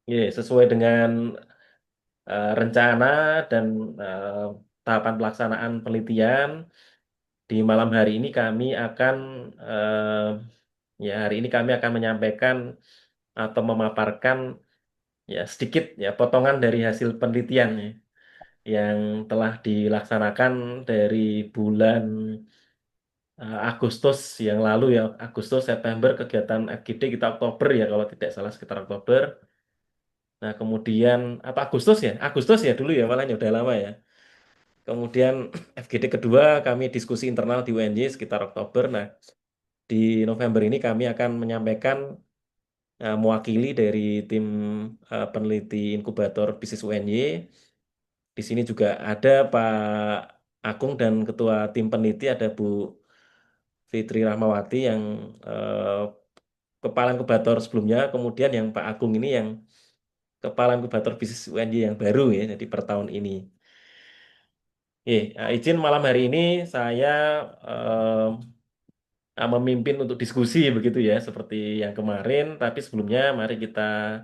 Ya, sesuai dengan rencana dan eh, tahapan pelaksanaan penelitian di malam hari ini kami akan hari ini kami akan menyampaikan atau memaparkan ya sedikit ya potongan dari hasil penelitian ya, yang telah dilaksanakan dari bulan Agustus yang lalu ya, Agustus September kegiatan FGD kita Oktober ya kalau tidak salah sekitar Oktober. Nah, kemudian apa Agustus ya? Agustus ya dulu ya malahnya udah lama ya. Kemudian FGD kedua kami diskusi internal di UNY sekitar Oktober. Nah, di November ini kami akan menyampaikan mewakili dari tim peneliti inkubator bisnis UNY. Di sini juga ada Pak Agung dan ketua tim peneliti ada Bu Fitri Rahmawati yang eh, kepala inkubator sebelumnya, kemudian yang Pak Agung ini yang kepala inkubator bisnis UNY yang baru ya, jadi per tahun ini. Izin malam hari ini saya memimpin untuk diskusi begitu ya, seperti yang kemarin. Tapi sebelumnya mari kita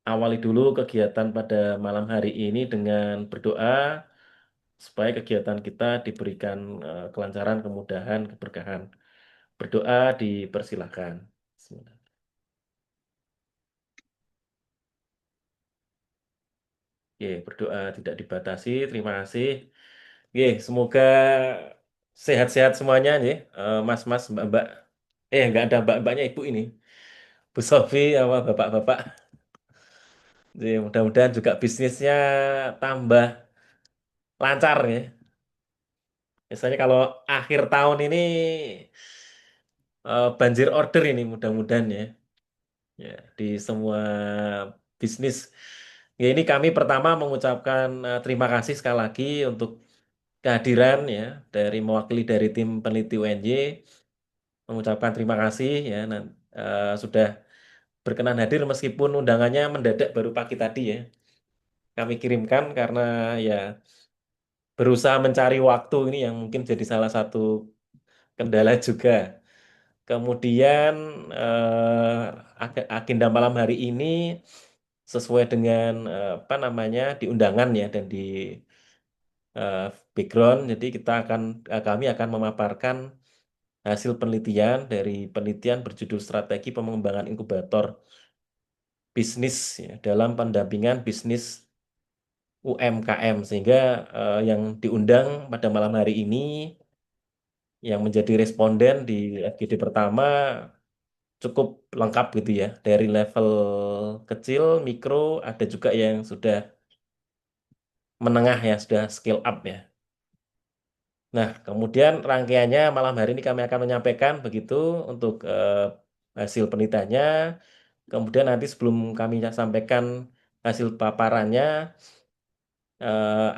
awali dulu kegiatan pada malam hari ini dengan berdoa supaya kegiatan kita diberikan kelancaran, kemudahan, keberkahan. Berdoa dipersilahkan. Bismillah. Berdoa tidak dibatasi. Terima kasih. Semoga sehat-sehat semuanya ya, Mas-mas, Mbak-mbak. Nggak ada mbak-mbaknya ibu ini. Bu Sofi sama bapak-bapak. Mudah-mudahan juga bisnisnya tambah lancar ya. Biasanya kalau akhir tahun ini banjir order ini mudah-mudahan ya. Ya, di semua bisnis. Ini kami pertama mengucapkan terima kasih sekali lagi untuk kehadiran ya dari mewakili dari tim peneliti UNY, mengucapkan terima kasih ya sudah berkenan hadir meskipun undangannya mendadak baru pagi tadi ya. Kami kirimkan karena ya berusaha mencari waktu ini yang mungkin jadi salah satu kendala juga. Kemudian agenda malam hari ini sesuai dengan apa namanya di undangan ya dan di eh, background. Jadi kami akan memaparkan hasil penelitian dari penelitian berjudul Strategi Pengembangan Inkubator Bisnis ya, dalam pendampingan bisnis UMKM sehingga yang diundang pada malam hari ini yang menjadi responden di FGD pertama cukup lengkap gitu ya dari level kecil, mikro, ada juga yang sudah menengah ya sudah scale up ya. Nah, kemudian rangkaiannya malam hari ini kami akan menyampaikan begitu untuk hasil penelitiannya. Kemudian nanti sebelum kami sampaikan hasil paparannya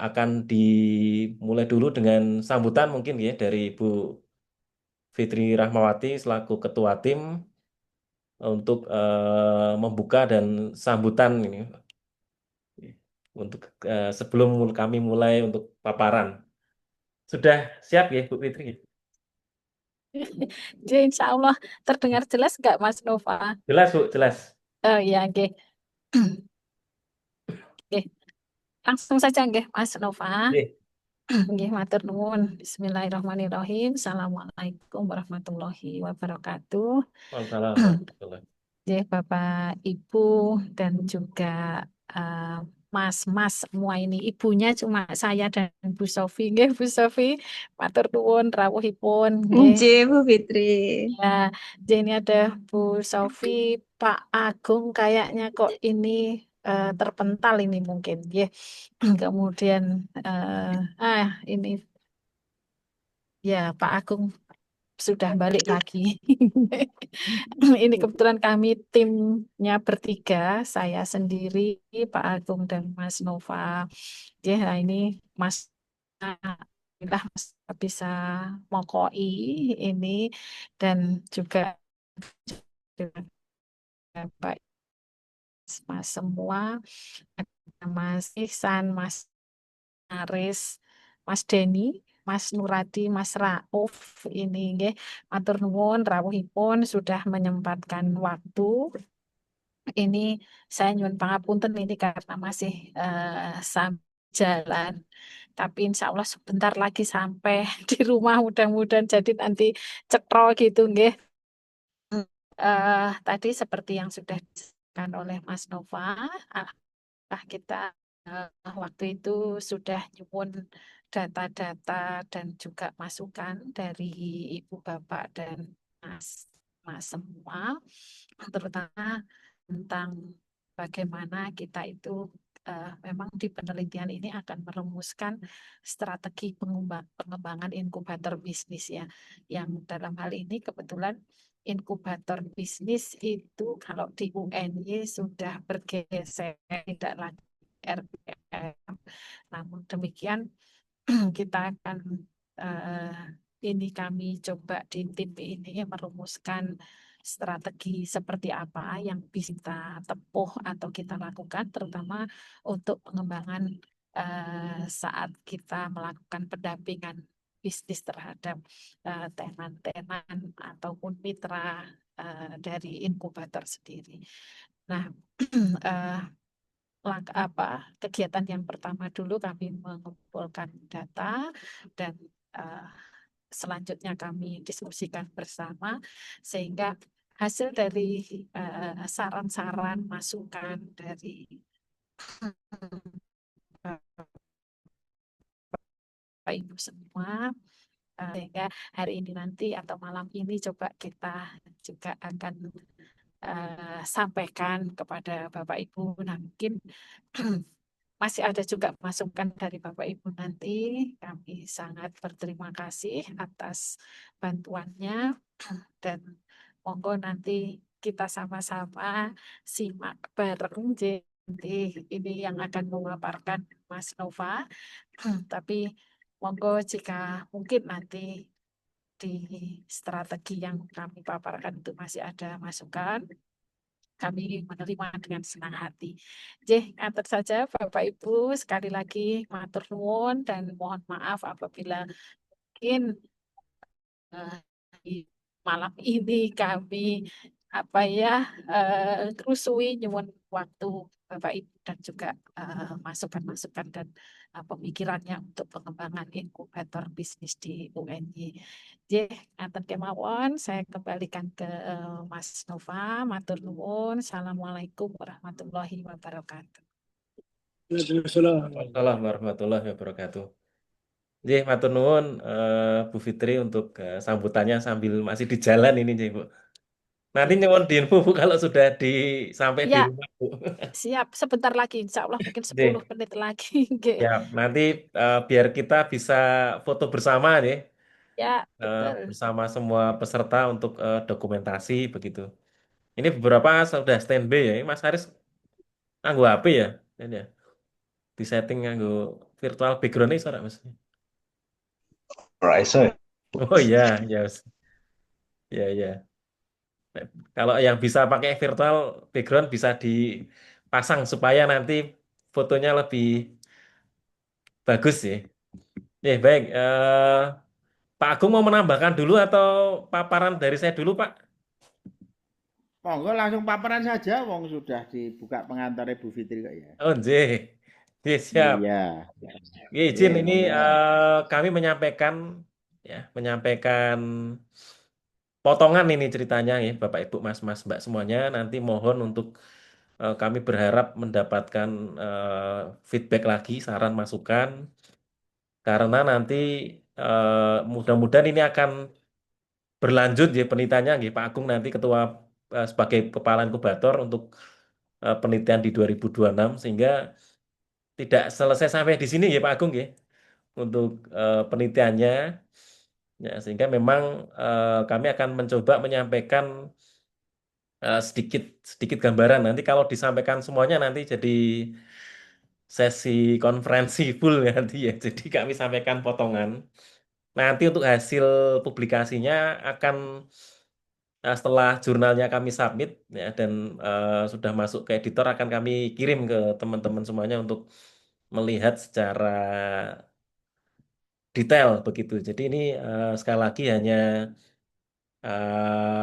akan dimulai dulu dengan sambutan mungkin ya dari Bu Fitri Rahmawati selaku ketua tim untuk membuka dan sambutan ini untuk sebelum kami mulai untuk paparan. Sudah siap ya Bu Fitri? Jadi insya Allah terdengar jelas nggak Mas Nova? Jelas Bu, jelas. Oh iya, oke. Oke, langsung saja nggih Mas Nova. Oke. Nggih, matur nuwun. Bismillahirrahmanirrahim. Assalamualaikum warahmatullahi wabarakatuh. Waalaikumsalam warahmatullahi. Nggih, Bapak, Ibu, dan juga eh, Mas-mas semua ini. Ibunya cuma saya dan Bu Sofi. Nggih, Bu Sofi, matur nuwun rawuhipun. Nggih. Nggih, Bu Fitri. Ya, jadi ini ada Bu Sofi, Pak Agung kayaknya kok ini terpental ini mungkin. Ya, kemudian ini ya Pak Agung sudah balik lagi. Ini kebetulan kami timnya bertiga, saya sendiri, Pak Agung dan Mas Nova. Ya, nah ini Mas kita bisa mokoi ini dan juga Pak Mas semua, ada Mas Ihsan, Mas Aris, Mas Denny, Mas Nuradi, Mas Rauf ini nggih matur nuwun rawuhipun sudah menyempatkan waktu Ini saya nyuwun pangapunten ini karena masih sambil jalan. Tapi insya Allah sebentar lagi sampai di rumah mudah-mudahan jadi nanti cetro gitu nggih. Tadi seperti yang sudah disampaikan oleh Mas Nova, kita waktu itu sudah nyuwun data-data dan juga masukan dari Ibu Bapak dan Mas Mas semua, terutama tentang bagaimana kita itu memang di penelitian ini akan merumuskan strategi pengembangan inkubator bisnis ya, yang dalam hal ini kebetulan inkubator bisnis itu kalau di UNY sudah bergeser tidak lagi RPM. Namun demikian kita akan eh, ini kami coba di tim ini merumuskan strategi seperti apa yang bisa kita tempuh atau kita lakukan, terutama untuk pengembangan saat kita melakukan pendampingan bisnis terhadap tenan-tenan ataupun mitra dari inkubator sendiri. Nah, eh, kegiatan yang pertama dulu kami mengumpulkan data dan eh, selanjutnya kami diskusikan bersama sehingga hasil dari saran-saran masukan dari Bapak Ibu semua, sehingga hari ini nanti atau malam ini coba kita juga akan sampaikan kepada Bapak Ibu. Nah, mungkin masih ada juga masukan dari Bapak Ibu nanti. Kami sangat berterima kasih atas bantuannya dan monggo nanti kita sama-sama simak bareng. Jadi ini yang akan memaparkan Mas Nova. Tapi monggo jika mungkin nanti di strategi yang kami paparkan itu masih ada masukan, kami menerima dengan senang hati. Ngatur saja Bapak Ibu, sekali lagi matur nuwun dan mohon maaf apabila mungkin di malam ini kami terusui nyuwun waktu Bapak Ibu dan juga masukan-masukan dan pemikirannya untuk pengembangan inkubator bisnis di UNY. Ngaten kemawon, saya kembalikan ke Mas Nova. Matur nuwun. Assalamualaikum warahmatullahi wabarakatuh. Waalaikumsalam. Waalaikumsalam warahmatullahi wabarakatuh. Jadi, matur nuwun Bu Fitri untuk sambutannya sambil masih di jalan ini, Bu. Nanti nyuwun diinfo Bu kalau sudah sampai di Ya, rumah, Bu. siap. Sebentar lagi, insya Allah mungkin 10 Deh, menit lagi. Nggih. ya, nanti biar kita bisa foto bersama deh, Ya, betul. bersama semua peserta untuk dokumentasi begitu. Ini beberapa sudah standby ya. Ini Mas Haris nganggo HP ya? Ini ya. Di setting nganggo virtual background ini suara Mas. Raisa. Oh iya, ya, Mas. Ya, ya. Kalau yang bisa pakai virtual background bisa dipasang supaya nanti fotonya lebih bagus sih. Ya, baik. Pak Agung mau menambahkan dulu atau paparan dari saya dulu, Pak? Monggo langsung paparan saja, wong sudah dibuka pengantar Bu Fitri kok ya. Oh, nggih. Nggih, siap. Iya. Nggih, izin Nggih, ini monggo. kami menyampaikan potongan ini ceritanya ya, Bapak Ibu, Mas Mas Mbak semuanya. Nanti mohon untuk kami berharap mendapatkan feedback lagi, saran masukan karena nanti mudah-mudahan ini akan berlanjut ya penelitiannya nggih, Pak Agung nanti ketua sebagai kepala inkubator untuk penelitian di 2026 sehingga tidak selesai sampai di sini ya Pak Agung ya untuk penelitiannya ya sehingga memang kami akan mencoba menyampaikan sedikit sedikit gambaran nanti kalau disampaikan semuanya nanti jadi sesi konferensi full nanti ya jadi kami sampaikan potongan nanti untuk hasil publikasinya akan setelah jurnalnya kami submit ya dan sudah masuk ke editor akan kami kirim ke teman-teman semuanya untuk melihat secara detail begitu. Jadi ini sekali lagi hanya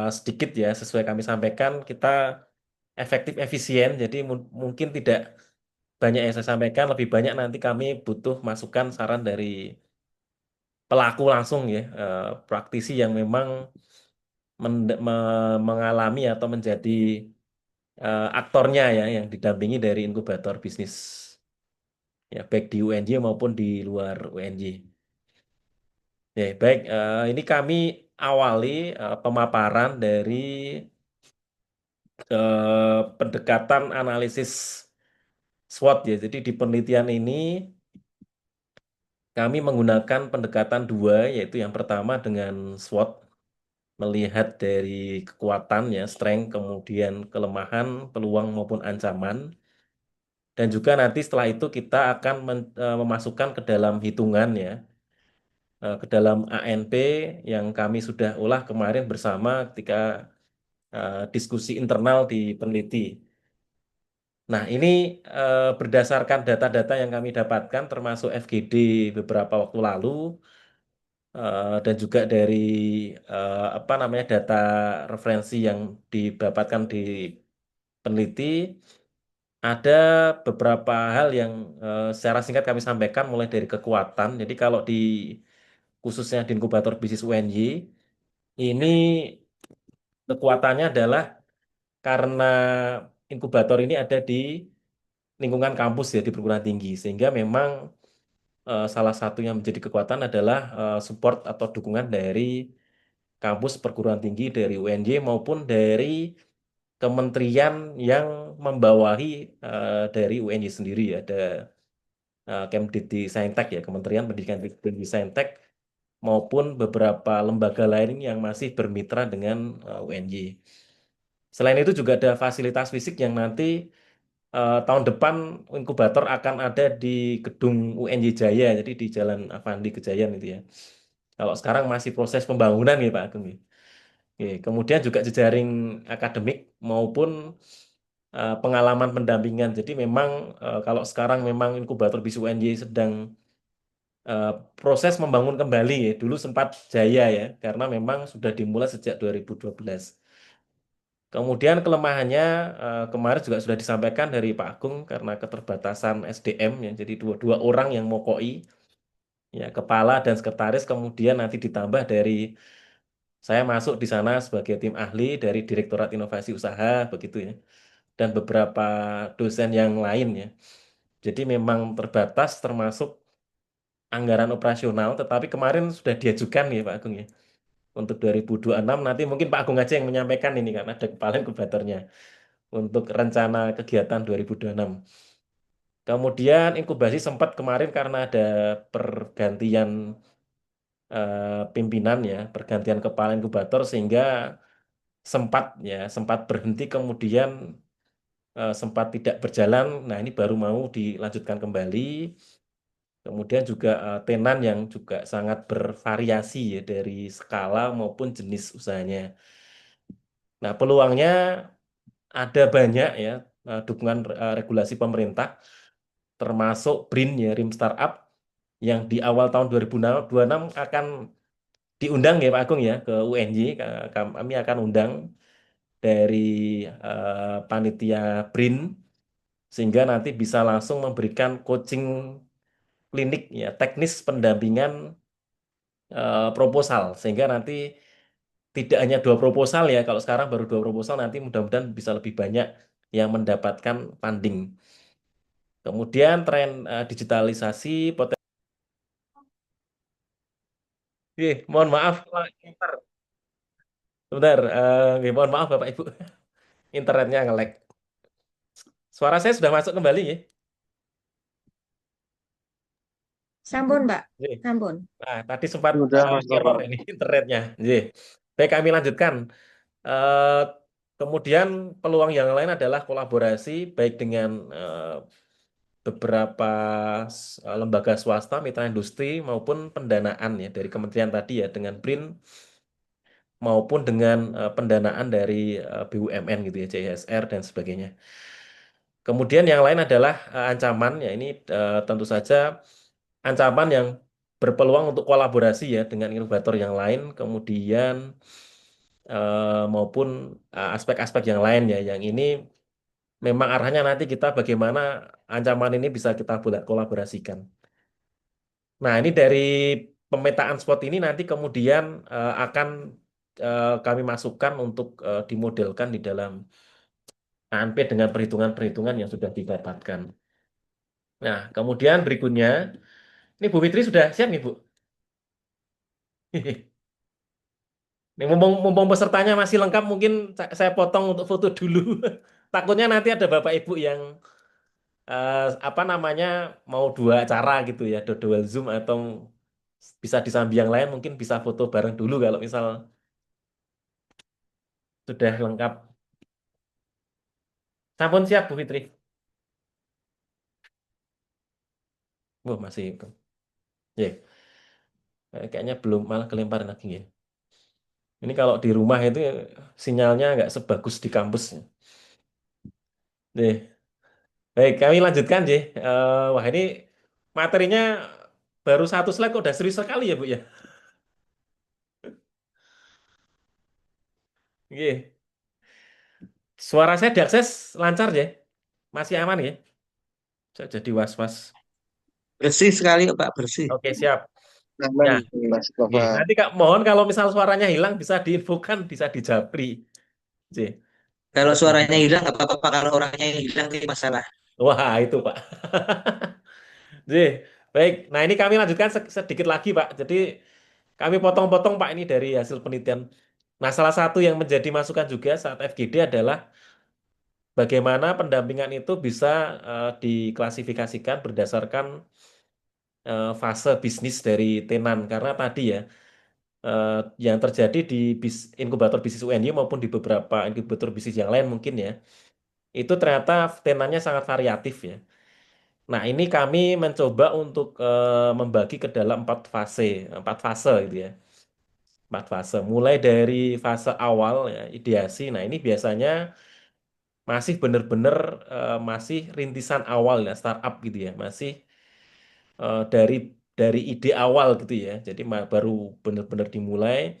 sedikit ya sesuai kami sampaikan kita efektif efisien. Jadi mungkin tidak banyak yang saya sampaikan, lebih banyak nanti kami butuh masukan saran dari pelaku langsung ya, praktisi yang memang mengalami atau menjadi aktornya ya yang didampingi dari inkubator bisnis ya baik di UNJ maupun di luar UNJ. Ya, baik, ini kami awali pemaparan dari pendekatan analisis SWOT ya. Jadi di penelitian ini kami menggunakan pendekatan dua, yaitu yang pertama dengan SWOT, melihat dari kekuatannya, strength, kemudian kelemahan, peluang maupun ancaman. Dan juga nanti setelah itu kita akan memasukkan ke dalam hitungan ya, ke dalam ANP yang kami sudah ulah kemarin bersama ketika diskusi internal di peneliti. Nah, ini berdasarkan data-data yang kami dapatkan termasuk FGD beberapa waktu lalu dan juga dari apa namanya data referensi yang didapatkan di peneliti, ada beberapa hal yang secara singkat kami sampaikan mulai dari kekuatan. Jadi kalau di khususnya di inkubator bisnis UNY ini kekuatannya adalah karena inkubator ini ada di lingkungan kampus ya di perguruan tinggi sehingga memang salah satu yang menjadi kekuatan adalah support atau dukungan dari kampus perguruan tinggi dari UNJ maupun dari kementerian yang membawahi dari UNJ sendiri ya. Ada Kemdikbudristek ya, Kementerian Pendidikan dan Ristek maupun beberapa lembaga lain yang masih bermitra dengan UNJ. Selain itu juga ada fasilitas fisik yang nanti tahun depan inkubator akan ada di gedung UNJ Jaya, jadi di Jalan Avandi Kejayaan itu ya. Kalau sekarang masih proses pembangunan ya Pak Agung ya. Oke, kemudian juga jejaring akademik maupun pengalaman pendampingan. Jadi memang kalau sekarang memang inkubator BIS UNJ sedang eh, proses membangun kembali ya. Dulu sempat jaya ya, karena memang sudah dimulai sejak 2012. Kemudian kelemahannya kemarin juga sudah disampaikan dari Pak Agung karena keterbatasan SDM ya. Jadi dua orang yang mokoi ya kepala dan sekretaris kemudian nanti ditambah dari saya masuk di sana sebagai tim ahli dari Direktorat Inovasi Usaha begitu ya dan beberapa dosen yang lain ya. Jadi memang terbatas termasuk anggaran operasional tetapi kemarin sudah diajukan ya Pak Agung ya. Untuk 2026 nanti mungkin Pak Agung aja yang menyampaikan ini karena ada kepala inkubatornya untuk rencana kegiatan 2026. Kemudian inkubasi sempat kemarin karena ada pergantian pimpinan ya, pergantian kepala inkubator sehingga sempat berhenti kemudian sempat tidak berjalan. Nah, ini baru mau dilanjutkan kembali. Kemudian juga tenan yang juga sangat bervariasi ya dari skala maupun jenis usahanya. Nah, peluangnya ada banyak ya, dukungan regulasi pemerintah termasuk BRIN ya, RIM Startup yang di awal tahun 2026 akan diundang ya Pak Agung ya ke UNJ. Kami akan undang dari panitia BRIN sehingga nanti bisa langsung memberikan coaching klinik ya teknis pendampingan proposal sehingga nanti tidak hanya dua proposal ya kalau sekarang baru dua proposal nanti mudah-mudahan bisa lebih banyak yang mendapatkan funding. Kemudian tren digitalisasi potensi. Mohon maaf, sebentar. Mohon maaf Bapak Ibu, internetnya nge-lag. Suara saya sudah masuk kembali ya. Sampun, Mbak. Nggih. Sampun. Nah, tadi sempat Sudah, Mas error Bapak. ini internetnya. Nggih. Baik, kami lanjutkan. Eh, Kemudian peluang yang lain adalah kolaborasi baik dengan beberapa lembaga swasta, mitra industri maupun pendanaan ya dari kementerian tadi ya dengan BRIN maupun dengan pendanaan dari BUMN gitu ya, CSR dan sebagainya. Kemudian yang lain adalah ancaman ya ini tentu saja ancaman yang berpeluang untuk kolaborasi ya dengan inkubator yang lain, kemudian maupun aspek-aspek yang lain ya yang ini memang arahnya nanti kita bagaimana ancaman ini bisa kita kolaborasikan. Nah, ini dari pemetaan spot ini nanti kemudian akan kami masukkan untuk dimodelkan di dalam ANP dengan perhitungan-perhitungan yang sudah didapatkan. Nah, kemudian berikutnya, ini Bu Fitri sudah siap nih, Bu? Ini mumpung pesertanya masih lengkap, mungkin saya potong untuk foto dulu. Takutnya nanti ada Bapak Ibu yang apa namanya mau dua cara gitu ya, dual Zoom atau bisa disambi yang lain, mungkin bisa foto bareng dulu kalau misal sudah lengkap. Sampun siap Bu Fitri. Wah, masih. Ya, kayaknya belum malah kelempar lagi ya. Ini kalau di rumah itu sinyalnya nggak sebagus di kampus. Nih, baik, kami lanjutkan, J. Wah, ini materinya baru satu slide kok udah serius sekali ya, Bu ya. Oke. Suara saya diakses lancar ya? Masih aman ya? Saya jadi was-was. Bersih sekali Pak, bersih. Oke, siap. Aman, Ya, Mas oke. Gofar. Nanti Kak, mohon kalau misal suaranya hilang bisa diinfokan, bisa dijapri. J. Kalau suaranya hilang nggak apa-apa, Pak. Kalau orangnya yang hilang ini masalah. Wah, itu Pak. J. Baik, nah ini kami lanjutkan sedikit lagi Pak. Jadi kami potong-potong Pak ini dari hasil penelitian. Nah, salah satu yang menjadi masukan juga saat FGD adalah bagaimana pendampingan itu bisa diklasifikasikan berdasarkan fase bisnis dari tenan. Karena tadi ya, eh, yang terjadi di inkubator bisnis UNY maupun di beberapa inkubator bisnis yang lain mungkin ya, itu ternyata tenannya sangat variatif ya. Nah, ini kami mencoba untuk membagi ke dalam empat fase gitu ya. Empat fase, mulai dari fase awal ya, ideasi. Nah, ini biasanya masih benar-benar masih rintisan awal ya, startup gitu ya, masih dari ide awal gitu ya. Jadi baru benar-benar dimulai.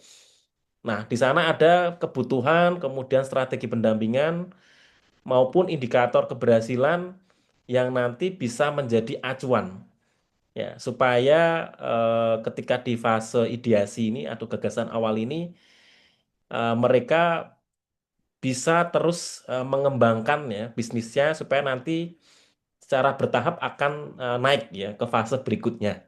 Nah, di sana ada kebutuhan, kemudian strategi pendampingan maupun indikator keberhasilan yang nanti bisa menjadi acuan ya, supaya ketika di fase ideasi ini atau gagasan awal ini mereka bisa terus mengembangkan ya bisnisnya supaya nanti secara bertahap akan naik ya ke fase berikutnya.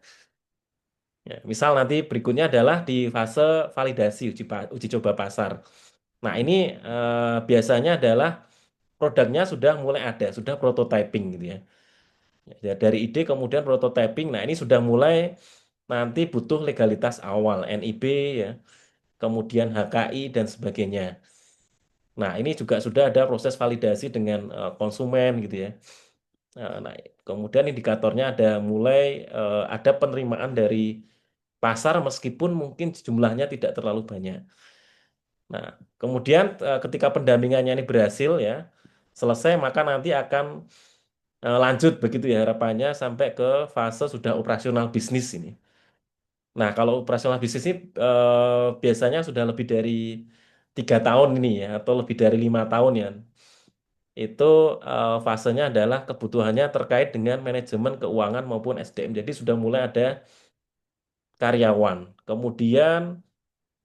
Ya, misal nanti berikutnya adalah di fase validasi uji coba pasar. Nah, ini biasanya adalah produknya sudah mulai ada, sudah prototyping gitu ya. Ya, dari ide kemudian prototyping. Nah, ini sudah mulai nanti butuh legalitas awal, NIB ya, kemudian HKI dan sebagainya. Nah, ini juga sudah ada proses validasi dengan konsumen gitu ya. Nah, kemudian indikatornya ada mulai ada penerimaan dari pasar meskipun mungkin jumlahnya tidak terlalu banyak. Nah, kemudian ketika pendampingannya ini berhasil ya, selesai maka nanti akan lanjut begitu ya harapannya sampai ke fase sudah operasional bisnis ini. Nah, kalau operasional bisnis ini biasanya sudah lebih dari 3 tahun ini ya, atau lebih dari 5 tahun ya. Itu fasenya adalah kebutuhannya terkait dengan manajemen keuangan maupun SDM. Jadi sudah mulai ada karyawan. Kemudian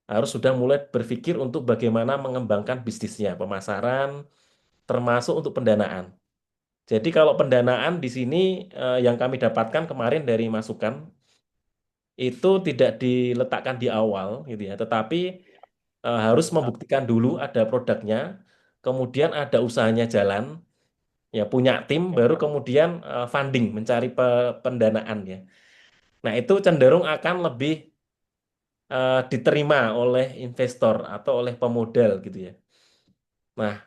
harus sudah mulai berpikir untuk bagaimana mengembangkan bisnisnya, pemasaran, termasuk untuk pendanaan. Jadi kalau pendanaan di sini yang kami dapatkan kemarin dari masukan itu tidak diletakkan di awal gitu ya, tetapi harus membuktikan dulu ada produknya, kemudian ada usahanya jalan, ya punya tim, baru kemudian funding mencari pendanaan ya. Nah itu cenderung akan lebih diterima oleh investor atau oleh pemodal gitu ya. Nah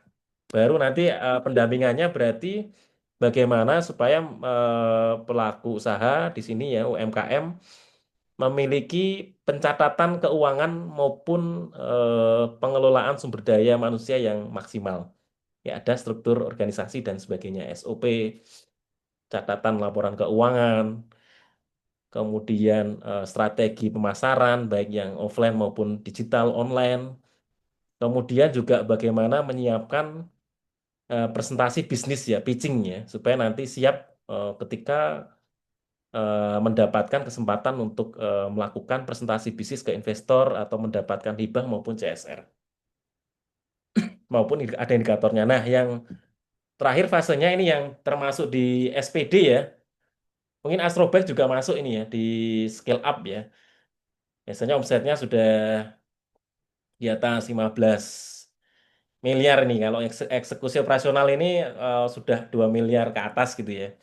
baru nanti pendampingannya berarti bagaimana supaya pelaku usaha di sini ya UMKM memiliki pencatatan keuangan maupun pengelolaan sumber daya manusia yang maksimal. Ya, ada struktur organisasi dan sebagainya, SOP, catatan laporan keuangan, kemudian strategi pemasaran, baik yang offline maupun digital online. Kemudian juga bagaimana menyiapkan presentasi bisnis ya, pitching ya, supaya nanti siap ketika mendapatkan kesempatan untuk melakukan presentasi bisnis ke investor atau mendapatkan hibah maupun CSR maupun ada indikatornya. Nah, yang terakhir fasenya ini yang termasuk di SPD ya. Mungkin Astrobank juga masuk ini ya di scale up ya. Biasanya omsetnya sudah di atas 15 miliar nih. Kalau eksekusi operasional ini sudah 2 miliar ke atas gitu ya.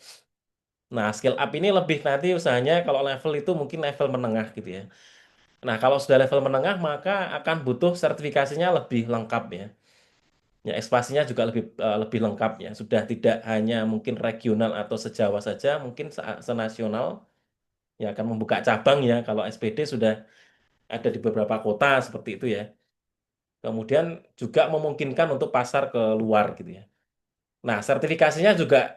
Nah, scale up ini lebih nanti usahanya kalau level itu mungkin level menengah gitu ya. Nah, kalau sudah level menengah maka akan butuh sertifikasinya lebih lengkap ya. Ya, ekspansinya juga lebih lengkap ya. Sudah tidak hanya mungkin regional atau sejawa saja, mungkin senasional ya akan membuka cabang ya. Kalau SPD sudah ada di beberapa kota seperti itu ya. Kemudian juga memungkinkan untuk pasar ke luar gitu ya. Nah, sertifikasinya juga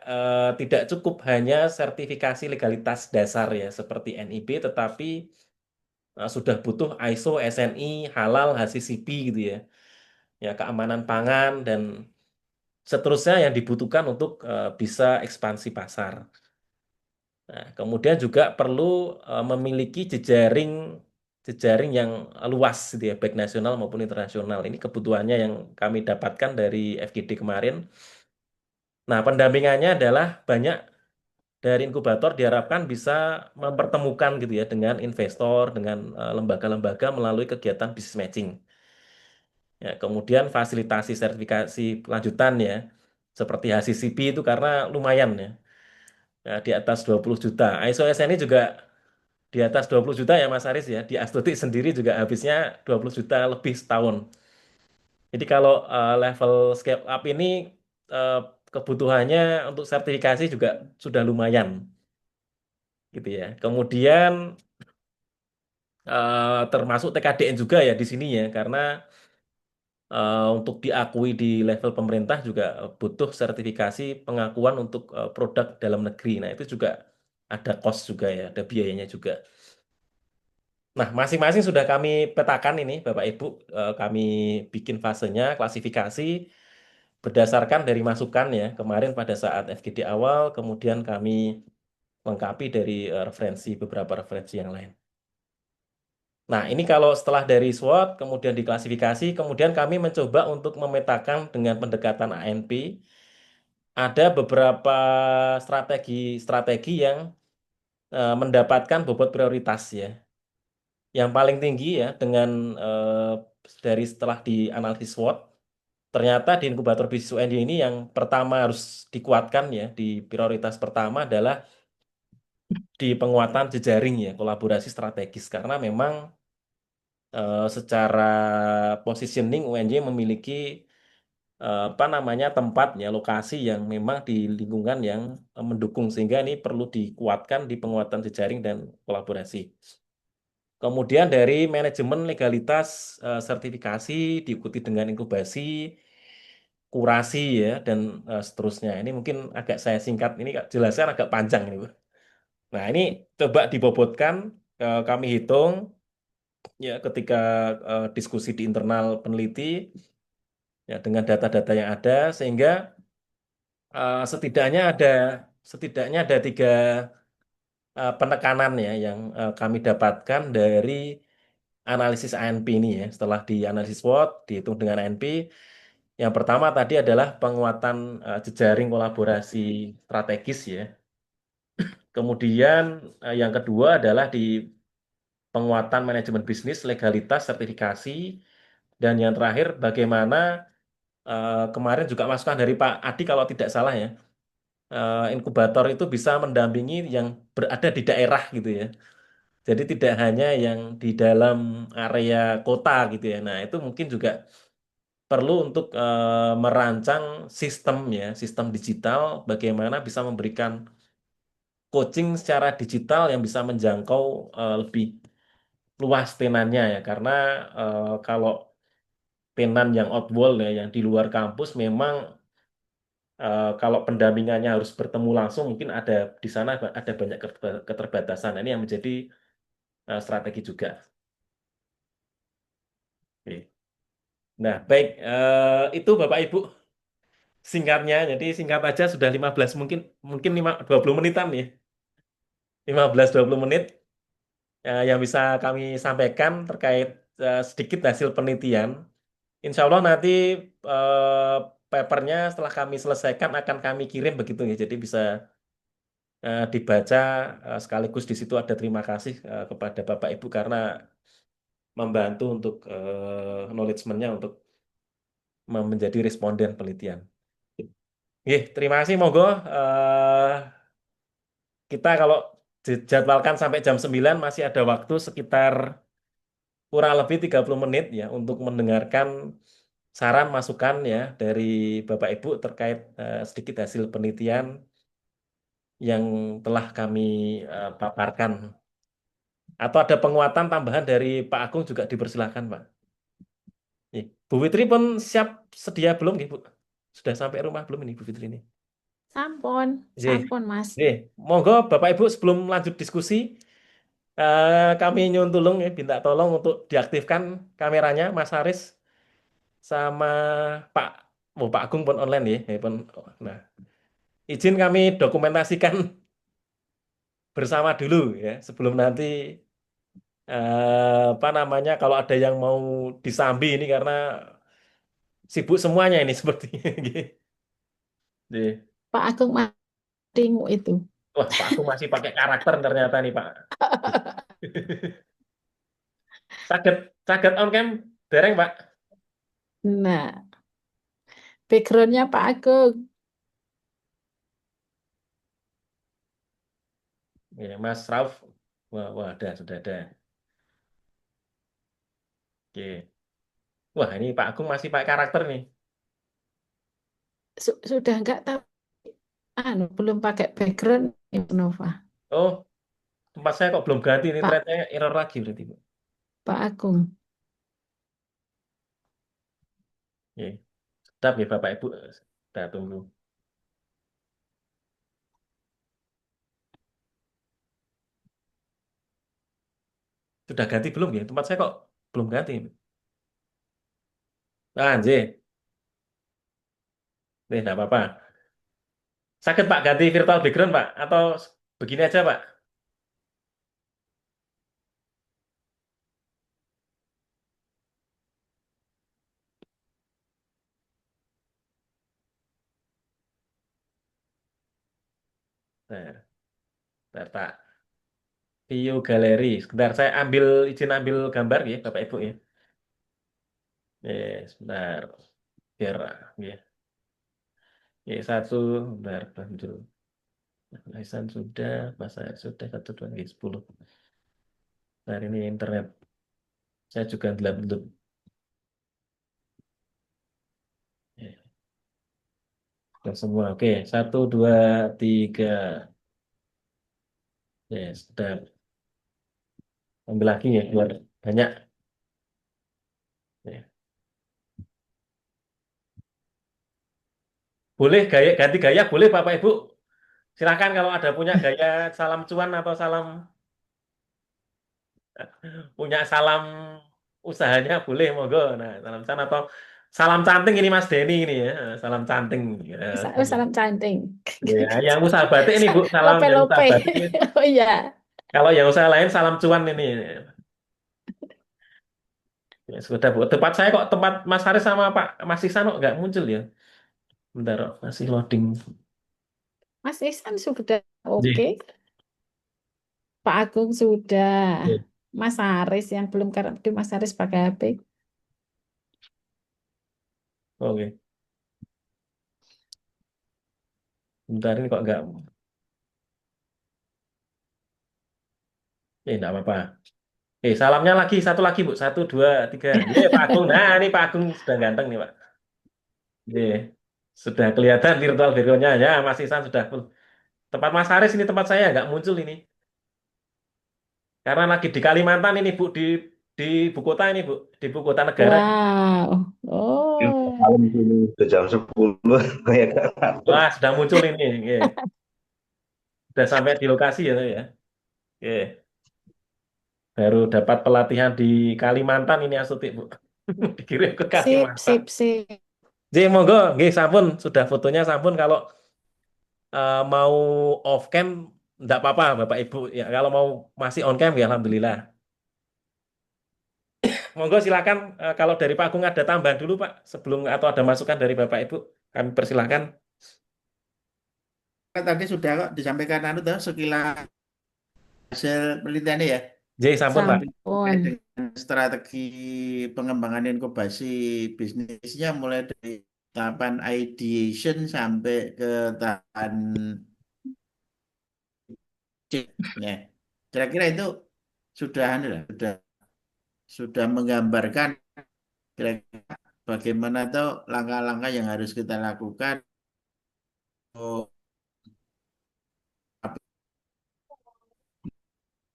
tidak cukup hanya sertifikasi legalitas dasar ya seperti NIB, tetapi sudah butuh ISO, SNI, halal, HACCP gitu ya. Ya, keamanan pangan dan seterusnya yang dibutuhkan untuk bisa ekspansi pasar. Nah, kemudian juga perlu memiliki jejaring yang luas gitu ya, baik nasional maupun internasional. Ini kebutuhannya yang kami dapatkan dari FGD kemarin. Nah, pendampingannya adalah banyak dari inkubator diharapkan bisa mempertemukan gitu ya dengan investor, dengan lembaga-lembaga melalui kegiatan business matching. Ya, kemudian fasilitasi sertifikasi lanjutan ya, seperti HACCP itu karena lumayan ya. Ya, di atas 20 juta. ISO SNI juga di atas 20 juta ya Mas Aris ya. Di Astuti sendiri juga habisnya 20 juta lebih setahun. Jadi kalau level scale up ini eh, kebutuhannya untuk sertifikasi juga sudah lumayan gitu ya. Kemudian termasuk TKDN juga ya di sini ya karena untuk diakui di level pemerintah juga butuh sertifikasi pengakuan untuk produk dalam negeri. Nah, itu juga ada cost juga ya, ada biayanya juga. Nah, masing-masing sudah kami petakan ini, Bapak Ibu. Kami bikin fasenya, klasifikasi berdasarkan dari masukan ya. Kemarin pada saat FGD awal, kemudian kami lengkapi dari beberapa referensi yang lain. Nah, ini kalau setelah dari SWOT, kemudian diklasifikasi, kemudian kami mencoba untuk memetakan dengan pendekatan ANP, ada beberapa strategi yang mendapatkan bobot prioritas ya. Yang paling tinggi ya dengan dari setelah dianalisis SWOT, ternyata di inkubator bisnis UNY ini yang pertama harus dikuatkan ya, di prioritas pertama adalah di penguatan jejaring ya, kolaborasi strategis karena memang secara positioning UNY memiliki apa namanya tempatnya lokasi yang memang di lingkungan yang mendukung sehingga ini perlu dikuatkan di penguatan jejaring dan kolaborasi. Kemudian dari manajemen legalitas sertifikasi diikuti dengan inkubasi, kurasi ya dan seterusnya. Ini mungkin agak saya singkat ini jelaskan agak panjang ini, Bu. Nah, ini coba dibobotkan kami hitung ya ketika diskusi di internal peneliti ya dengan data-data yang ada sehingga eh, setidaknya ada setidaknya ada 3 penekanan ya yang kami dapatkan dari analisis ANP ini ya. Setelah dianalisis SWOT, dihitung dengan ANP, yang pertama tadi adalah penguatan jejaring kolaborasi strategis ya. Kemudian yang kedua adalah di penguatan manajemen bisnis, legalitas, sertifikasi, dan yang terakhir bagaimana kemarin juga masukan dari Pak Adi kalau tidak salah ya, inkubator itu bisa mendampingi yang berada di daerah gitu ya. Jadi tidak hanya yang di dalam area kota gitu ya. Nah, itu mungkin juga perlu untuk merancang sistem ya, sistem digital bagaimana bisa memberikan coaching secara digital yang bisa menjangkau lebih luas tenannya ya. Karena kalau tenan yang outwall ya, yang di luar kampus memang kalau pendampingannya harus bertemu langsung mungkin ada di sana ada banyak keterbatasan. Nah, ini yang menjadi strategi juga. Oke. Nah, baik itu Bapak Ibu singkatnya. Jadi singkat aja sudah 15 mungkin mungkin 20 menitan ya. 15-20 menit yang bisa kami sampaikan terkait sedikit hasil penelitian. Insya Allah nanti eh, papernya setelah kami selesaikan akan kami kirim begitu ya. Jadi bisa dibaca sekaligus di situ ada terima kasih kepada Bapak Ibu karena membantu untuk knowledge-nya untuk menjadi responden penelitian. Terima kasih. Monggo kita kalau dijadwalkan sampai jam 9 masih ada waktu sekitar kurang lebih 30 menit ya untuk mendengarkan saran masukan ya dari Bapak Ibu terkait sedikit hasil penelitian yang telah kami paparkan. Atau ada penguatan tambahan dari Pak Agung juga dipersilahkan, Pak. Bu Fitri pun siap sedia belum, nggih, Bu? Sudah sampai rumah belum ini Bu Fitri ini? Sampun, Nggih. sampun Mas. Nggih. Monggo Bapak Ibu sebelum lanjut diskusi, kami nyuwun tulung ya, minta tolong untuk diaktifkan kameranya Mas Haris sama Pak Pak Agung pun online ya. Nah, izin kami dokumentasikan bersama dulu ya sebelum nanti apa namanya kalau ada yang mau disambi ini karena sibuk semuanya ini sepertinya. Nggih. Pak Agung Madingu itu. Wah, Pak Agung masih pakai karakter ternyata nih Pak. Sakit, sakit on cam dereng Pak. Nah, backgroundnya Pak Agung. Ya, Mas Rauf, wah sudah ada. Oke. Wah, ini Pak Agung masih pakai karakter nih. Sudah enggak tahu, belum pakai background Ibu Nova. Oh, tempat saya kok belum ganti ini Pak threadnya error lagi berarti Bu. Pak Agung. Oke. Sedap ya Bapak Ibu. Kita tunggu. Sudah ganti belum ya? Tempat saya kok belum ganti. Anjir. Nih, enggak apa-apa. Sakit Pak ganti virtual background Pak? Atau begini aja Pak? Nah, bentar, Pak. View galeri. Sebentar, saya izin ambil gambar ya, Bapak Ibu ya. Sebentar. Biar, ya. Satu, bentar, bantu. Lisan sudah, bahasa sudah, satu, dua, 10. Nah, ini internet. Saya juga belum. Ya, sudah semua. Oke, satu, dua, tiga. Sudah. Ambil lagi ya, biar banyak. Ya. Boleh ganti gaya, boleh Bapak Ibu. Silakan kalau ada punya gaya salam cuan atau punya salam usahanya boleh monggo. Nah, salam cuan atau salam canting ini Mas Denny ini ya, salam canting. Ya, Salam canting. ya, yang usaha batik ini Bu, salam yang usaha Lope-lope. batik ini. Oh iya. Kalau yang usaha lain salam cuan ini. Ya, sudah Bu. Tempat saya kok tempat Mas Haris sama Pak Mas Ihsan kok nggak muncul ya? Bentar, masih loading. Mas Ihsan sudah Iya. oke. Pak Agung sudah. Iya. Mas Haris yang belum karena Mas Haris pakai HP. Oke. Bentar ini kok nggak. Nggak apa-apa. Salamnya lagi, satu lagi Bu, satu, dua, tiga. Pak Agung. Nah, ini Pak Agung sudah ganteng nih Pak. Sudah kelihatan virtual background-nya. Ya, Mas Ihsan sudah full. Tempat Mas Haris ini tempat saya nggak muncul ini. Karena lagi di Kalimantan ini Bu, di ibu kota ini Bu, di ibu kota negara. Wow. Ya, Oh. malam ini udah jam 10 kayak Wah, sudah muncul ini. Oke. Sudah sampai di lokasi ya. Oke. Baru dapat pelatihan di Kalimantan ini Asuti Bu. Dikirim ke Sip, Kalimantan. sip, sip. Jadi monggo, nggih sampun, sudah fotonya sampun. Kalau mau off cam, enggak apa-apa Bapak Ibu. Ya kalau mau masih on cam, ya alhamdulillah. Monggo silakan. Kalau dari Pak Agung ada tambahan dulu Pak, sebelum atau ada masukan dari Bapak Ibu, kami persilakan. Tadi sudah kok disampaikan tuh sekilas hasil penelitiannya ya. Jadi sampun Pak. Sampun. Dengan strategi pengembangan inkubasi bisnisnya mulai dari tahapan ideation sampai ke tahapan ya. Kira-kira itu sudah sudah menggambarkan kira-kira bagaimana tuh langkah-langkah yang harus kita lakukan untuk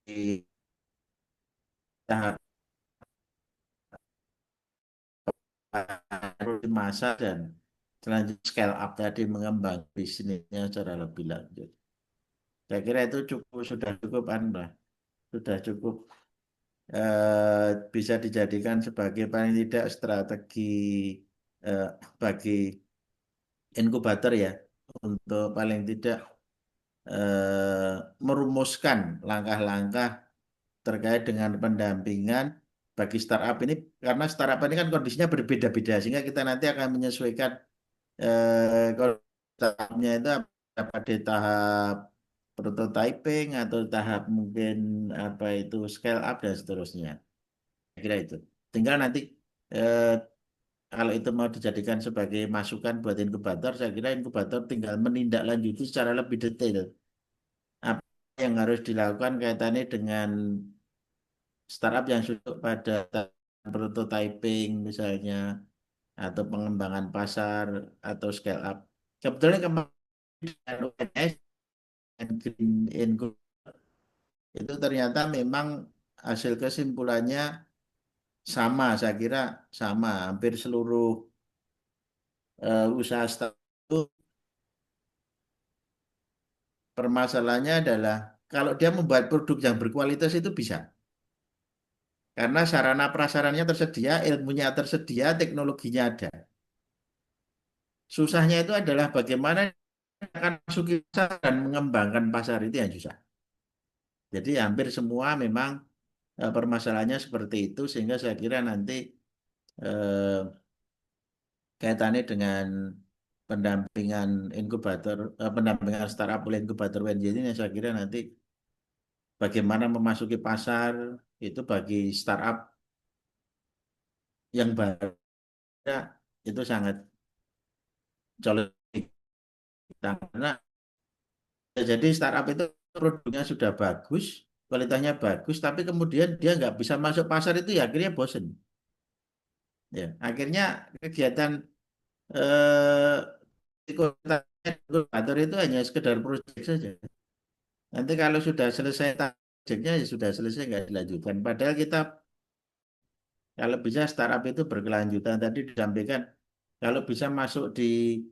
di tahap masa dan selanjutnya scale up tadi mengembang bisnisnya secara lebih lanjut. Saya kira itu sudah cukup Mbak. Sudah cukup bisa dijadikan sebagai paling tidak strategi bagi inkubator ya untuk paling tidak merumuskan langkah-langkah terkait dengan pendampingan bagi startup ini karena startup ini kan kondisinya berbeda-beda sehingga kita nanti akan menyesuaikan kalau tahapnya itu apa di tahap prototyping atau tahap mungkin apa itu scale up dan seterusnya. Saya kira itu. Tinggal nanti eh, kalau itu mau dijadikan sebagai masukan buat inkubator, saya kira inkubator tinggal menindaklanjuti secara lebih detail apa yang harus dilakukan kaitannya dengan startup yang sudah pada tahap prototyping misalnya atau pengembangan pasar atau scale up. Kebetulan kemarin dengan UNS dan Green Incubation itu ternyata memang hasil kesimpulannya sama, saya kira sama. Hampir seluruh usaha startup itu permasalahannya adalah kalau dia membuat produk yang berkualitas itu bisa. Karena sarana prasarannya tersedia, ilmunya tersedia, teknologinya ada. Susahnya itu adalah bagaimana akan masuk ke pasar dan mengembangkan pasar itu yang susah. Jadi hampir semua memang permasalahannya seperti itu sehingga saya kira nanti eh, kaitannya dengan pendampingan inkubator, pendampingan startup oleh inkubator WNJ ini saya kira nanti bagaimana memasuki pasar itu bagi startup yang baru itu sangat colok karena jadi startup itu produknya sudah bagus, kualitasnya bagus, tapi kemudian dia nggak bisa masuk pasar itu ya akhirnya bosen. Ya, akhirnya kegiatan inkubator itu hanya sekedar proyek saja. Nanti kalau sudah selesai proyeknya ya sudah selesai nggak dilanjutkan. Padahal kita kalau bisa startup itu berkelanjutan tadi disampaikan kalau bisa masuk di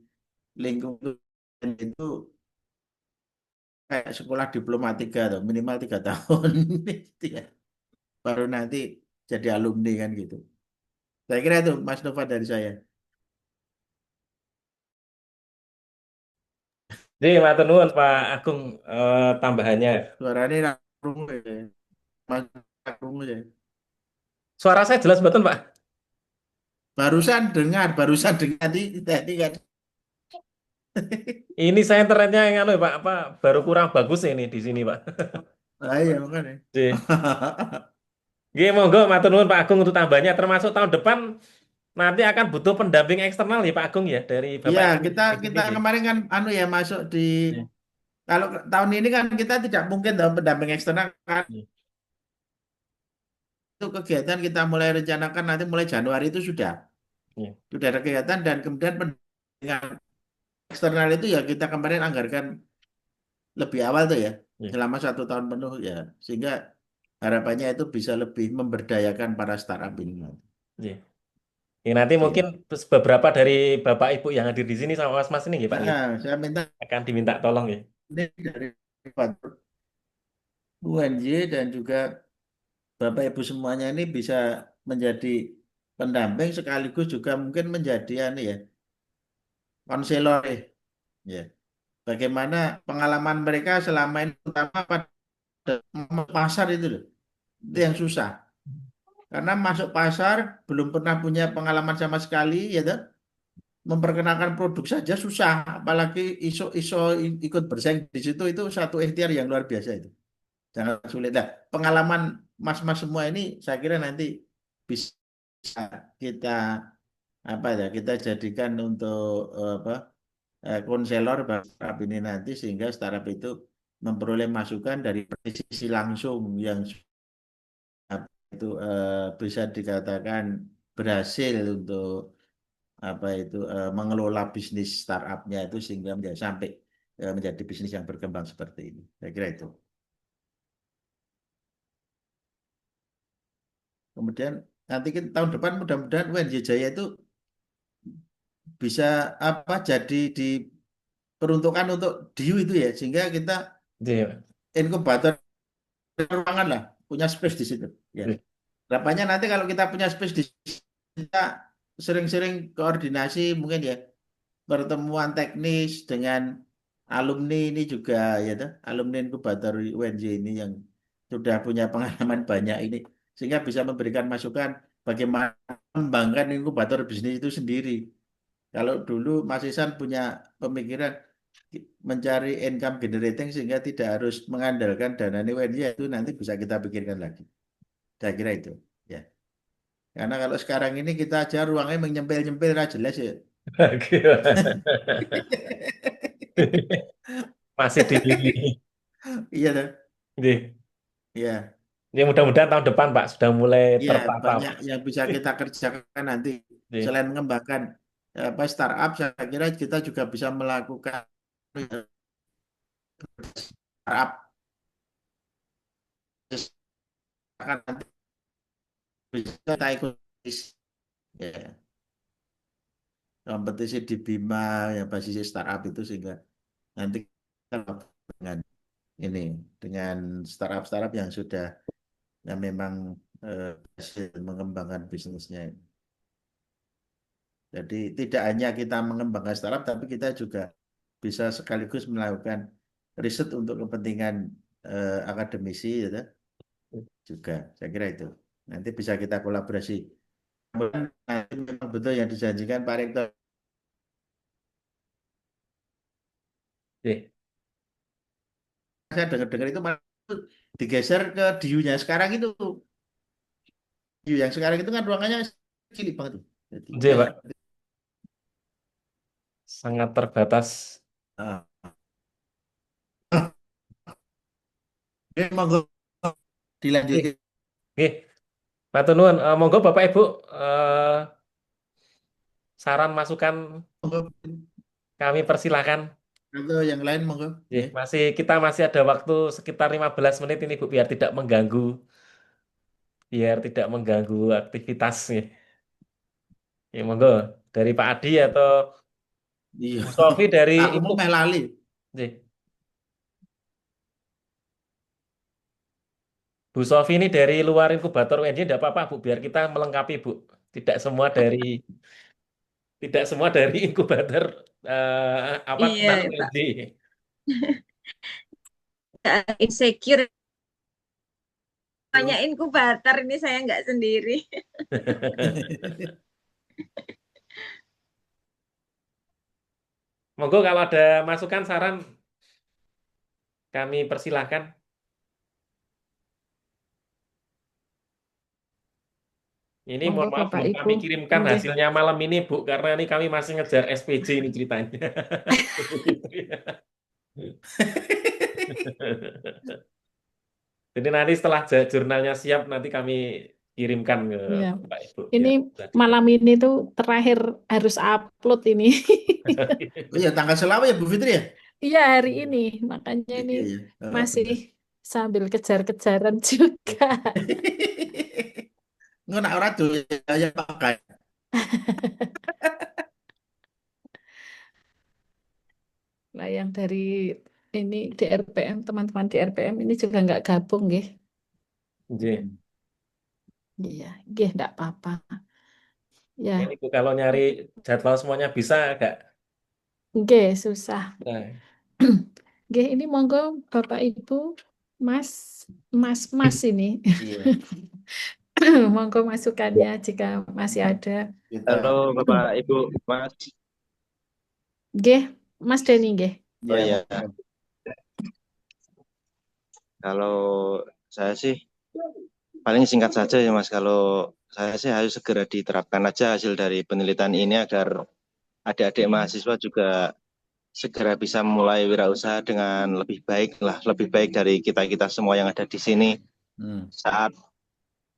lingkungan itu kayak sekolah diplomatika tuh minimal 3 tahun gitu ya. Baru nanti jadi alumni kan gitu. Saya kira itu Mas Nova dari saya. Jadi matur nuwun Pak Agung tambahannya. Suaranya langsung ya. Mas langsung ya. Suara saya jelas betul Pak. Barusan dengar tadi kan. Ini saya internetnya yang anu Pak, apa baru kurang bagus ini di sini Pak. Nah, iya makanya. Jadi, nggih monggo matur nuwun Pak Agung untuk tambahnya termasuk tahun depan nanti akan butuh pendamping eksternal ya Pak Agung ya dari Iya, Bapak Ibu kita kita ya. kemarin kan ya masuk di Iya. kalau tahun ini kan kita tidak mungkin dalam pendamping eksternal kan Iya. itu kegiatan kita mulai rencanakan nanti mulai Januari itu Iya. sudah ada kegiatan dan kemudian pendampingan eksternal itu ya kita kemarin anggarkan lebih awal tuh ya Iya. selama 1 tahun penuh ya sehingga harapannya itu bisa lebih memberdayakan para startup ini. Iya. Ya, nanti Iya. mungkin beberapa dari Bapak Ibu yang hadir di sini sama Mas-Mas ini ya Pak ya, Nah, saya minta akan diminta tolong ya. ini dari Pak UNJ dan juga Bapak Ibu semuanya ini bisa menjadi pendamping sekaligus juga mungkin menjadi ya konselor ya. Bagaimana pengalaman mereka selama ini terutama pada pasar itu loh. Itu yang susah. Karena masuk pasar belum pernah punya pengalaman sama sekali ya toh. Memperkenalkan produk saja susah, apalagi iso ikut bersaing di situ itu satu ikhtiar yang luar biasa itu. Jangan sulit. Nah, pengalaman mas-mas semua ini saya kira nanti bisa kita apa ya kita jadikan untuk apa konselor bagi startup ini nanti sehingga startup itu memperoleh masukan dari sisi langsung yang itu bisa dikatakan berhasil untuk apa itu mengelola bisnis startupnya itu sehingga sampai menjadi bisnis yang berkembang seperti ini. Saya kira itu. Kemudian nanti kita, tahun depan mudah-mudahan UNJ Jaya itu bisa apa jadi diperuntukkan untuk DIU itu ya sehingga kita Iya, inkubator ruangan lah punya space di situ. Ya. Iya. Harapannya nanti kalau kita punya space di situ, kita sering-sering koordinasi mungkin ya pertemuan teknis dengan alumni ini juga ya toh, alumni inkubator UNJ ini yang sudah punya pengalaman banyak ini sehingga bisa memberikan masukan bagaimana mengembangkan inkubator bisnis itu sendiri. Kalau dulu Mas Isan punya pemikiran mencari income generating sehingga tidak harus mengandalkan dana UNJ itu nanti bisa kita pikirkan lagi. Saya kira itu ya. Karena kalau sekarang ini kita aja ruangnya menyempil-nyempil jelas ya. Masih di Iya deh. Iya. Iya. Ya mudah-mudahan tahun depan Pak sudah mulai Ya, tertata. banyak yang bisa kita kerjakan nanti. Iya. Selain mengembangkan apa startup, saya kira kita juga bisa melakukan startup. Akan nanti bisa kita ikut ya, kompetisi di Bima yang basis startup itu sehingga nanti kita dengan ini dengan startup-startup yang sudah yang memang berhasil mengembangkan bisnisnya. Jadi tidak hanya kita mengembangkan startup, tapi kita juga bisa sekaligus melakukan riset untuk kepentingan akademisi, ya, juga. Saya kira itu. Nanti bisa kita kolaborasi. Kemudian nanti memang betul yang dijanjikan Pak Rektor. Iya. Saya dengar-dengar itu malah digeser ke DIU-nya sekarang itu. DIU yang sekarang itu kan ruangannya cilik banget. Jadi, Iya, Pak. Sangat terbatas. ah. Monggo Oke, dilanjutkan. oke. Matur nuwun. Monggo Bapak Ibu saran masukan Monggo. kami persilahkan. Atau yang lain monggo. Iya, kita masih ada waktu sekitar 15 menit ini Bu biar tidak mengganggu aktivitas nih. Ya monggo dari Pak Adi atau Iya. Bu Sofi dari Aku mau meh lali. Iya. Bu Sofi ini dari luar inkubator UNJ tidak apa-apa Bu biar kita melengkapi Bu. Tidak semua dari inkubator apa Iya, non Pak. UNJ. Insecure. Banyak inkubator ini saya nggak sendiri. Monggo kalau ada masukan saran kami persilahkan. Ini Monggo mohon maaf Bapak belum Ibu. kami kirimkan Nggih. hasilnya malam ini Bu karena ini kami masih ngejar SPJ ini ceritanya. Jadi nanti setelah jurnalnya siap nanti kami kirimkan ke Iya. Bapak Ibu. Ini malam ini tuh terakhir harus upload ini. Oh iya, tanggal selawe ya Bu Fitri ya? Iya hari ini, makanya ini Iya, iya. masih Benar. sambil kejar-kejaran juga. Nggak nak ora tuh ya pakai. Nah yang dari ini di RPM, teman-teman di RPM ini juga nggak gabung, nggih. Nggih. Iya, nggih, nggak apa-apa. Ya, Ini Bu kalau nyari jadwal semuanya bisa agak Nggih, susah. Nah, Nggih, ini monggo Bapak Ibu, Mas, Mas ini. iya. Monggo masukannya jika masih ada. Kita, Halo Bapak Ibu Mas. Nggih, Mas Denny nggih. Oh ya, iya, kalau saya sih paling singkat saja ya Mas. Kalau saya sih harus segera diterapkan aja hasil dari penelitian ini agar adik-adik mahasiswa juga segera bisa mulai wirausaha dengan lebih baik lah, lebih baik dari kita-kita semua yang ada di sini. Saat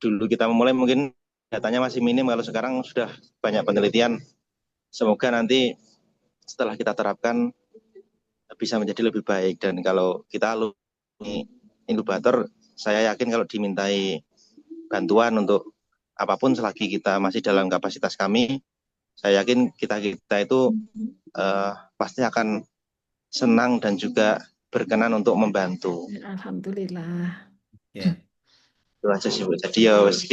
dulu kita memulai mungkin datanya masih minim, kalau sekarang sudah banyak penelitian. Semoga nanti setelah kita terapkan bisa menjadi lebih baik. Dan kalau kita alumni inkubator, saya yakin kalau dimintai bantuan untuk apapun selagi kita masih dalam kapasitas kami, saya yakin kita itu pasti akan senang dan juga berkenan untuk membantu. Alhamdulillah. ya. Itu aja sih Bu. Jadi ya wes,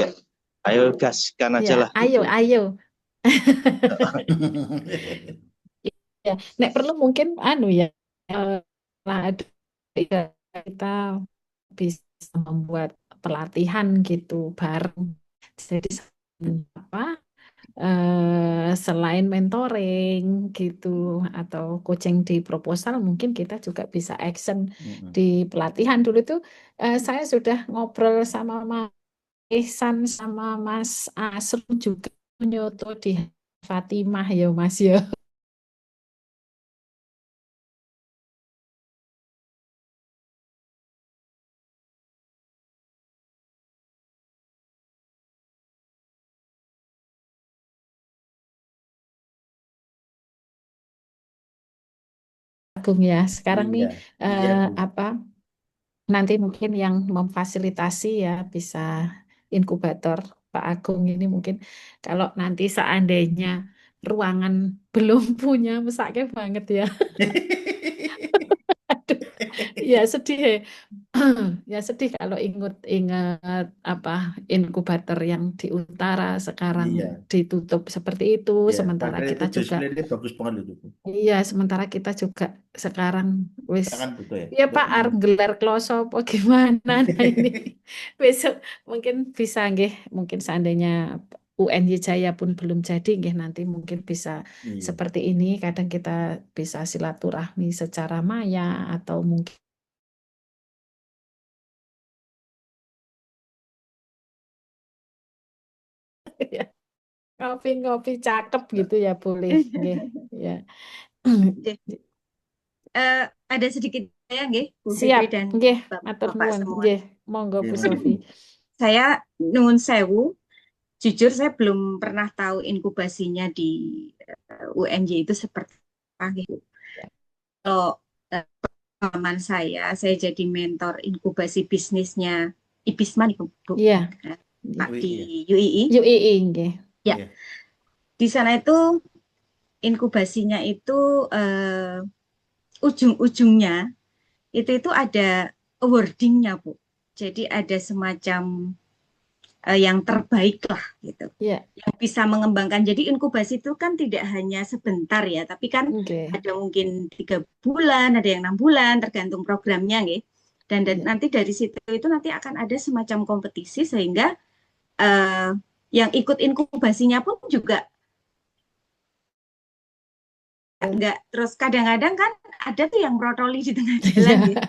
ayo gaskan aja Ya, lah. ayo. Ya, nek perlu mungkin ya lah ada kita bisa membuat pelatihan gitu bareng. Jadi apa selain mentoring gitu atau coaching di proposal, mungkin kita juga bisa action di pelatihan. Dulu tuh saya sudah ngobrol sama Mas Ihsan sama Mas Asrul juga nyoto di Fatimah ya Mas ya. Agung ya. Sekarang nih Iya, Bu. apa nanti mungkin yang memfasilitasi ya bisa inkubator Pak Agung ini mungkin kalau nanti seandainya ruangan belum punya mesake banget ya. Aduh, ya sedih ya. Ya sedih kalau ingat apa inkubator yang di utara sekarang Iya, ditutup seperti itu, ya. sementara Padahal kita itu juga displaynya bagus banget itu, Bu. iya sementara kita juga sekarang wis Kita kan butuh ya. ya Pak arep gelar kloso apa gimana nah ini besok mungkin bisa nggih mungkin seandainya UNY Jaya pun belum jadi nggih nanti mungkin bisa Iya. seperti ini kadang kita bisa silaturahmi secara maya atau mungkin ya ngopi-ngopi cakep gitu ya boleh nggih ya. Ada sedikit ya nggih, Bu Siap Fitri dan nggih matur Bapak nuwun semua. nggih monggo Bu Sofi. Saya nuwun sewu, jujur saya belum pernah tahu inkubasinya di UNJ itu seperti apa gitu. Kalau pengalaman saya jadi mentor inkubasi bisnisnya IPISMA nih, Bu. Iya. Pak UI, di ya. UII. UII nggih. Ya. Iya. Di sana itu inkubasinya itu ujung-ujungnya itu ada awardingnya, Bu. Jadi ada semacam yang terbaik lah gitu. Iya. Yang bisa mengembangkan. Jadi inkubasi itu kan tidak hanya sebentar ya, tapi kan Nggih. ada mungkin 3 bulan, ada yang 6 bulan, tergantung programnya, gitu. Dan Iya. nanti dari situ itu nanti akan ada semacam kompetisi sehingga yang ikut inkubasinya pun juga enggak. Terus kadang-kadang kan ada tuh yang brotoli di tengah jalan Iya. gitu.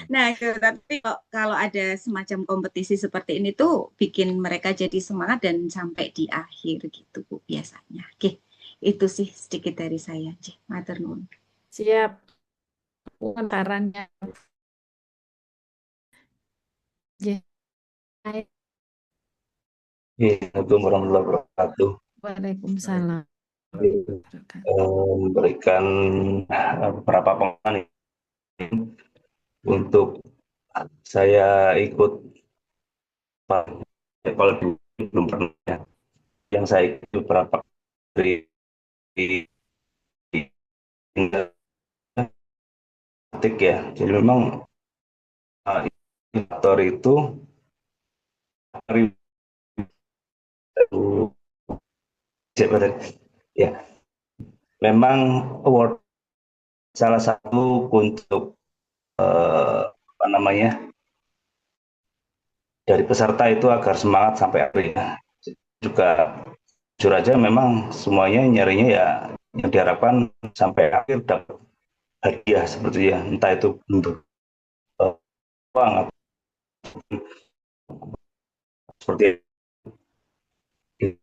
Nah, tapi kalau ada semacam kompetisi seperti ini tuh bikin mereka jadi semangat dan sampai di akhir gitu Bu biasanya. Oke, itu sih sedikit dari saya. Matur nuwun. Siap. Pementarannya. Ya. Assalamualaikum warahmatullahi wabarakatuh. Waalaikumsalam. Memberikan beberapa pengalaman untuk saya ikut kalau dulu belum pernah ya. Yang saya ikut beberapa dari ya. Jadi memang indikator itu siapa tadi? Ya. memang award salah satu untuk apa namanya dari peserta itu agar semangat sampai akhirnya. Juga jujur aja memang semuanya nyarinya ya yang diharapkan sampai akhir dapat hadiah seperti ya, entah itu bentuk uang atau seperti itu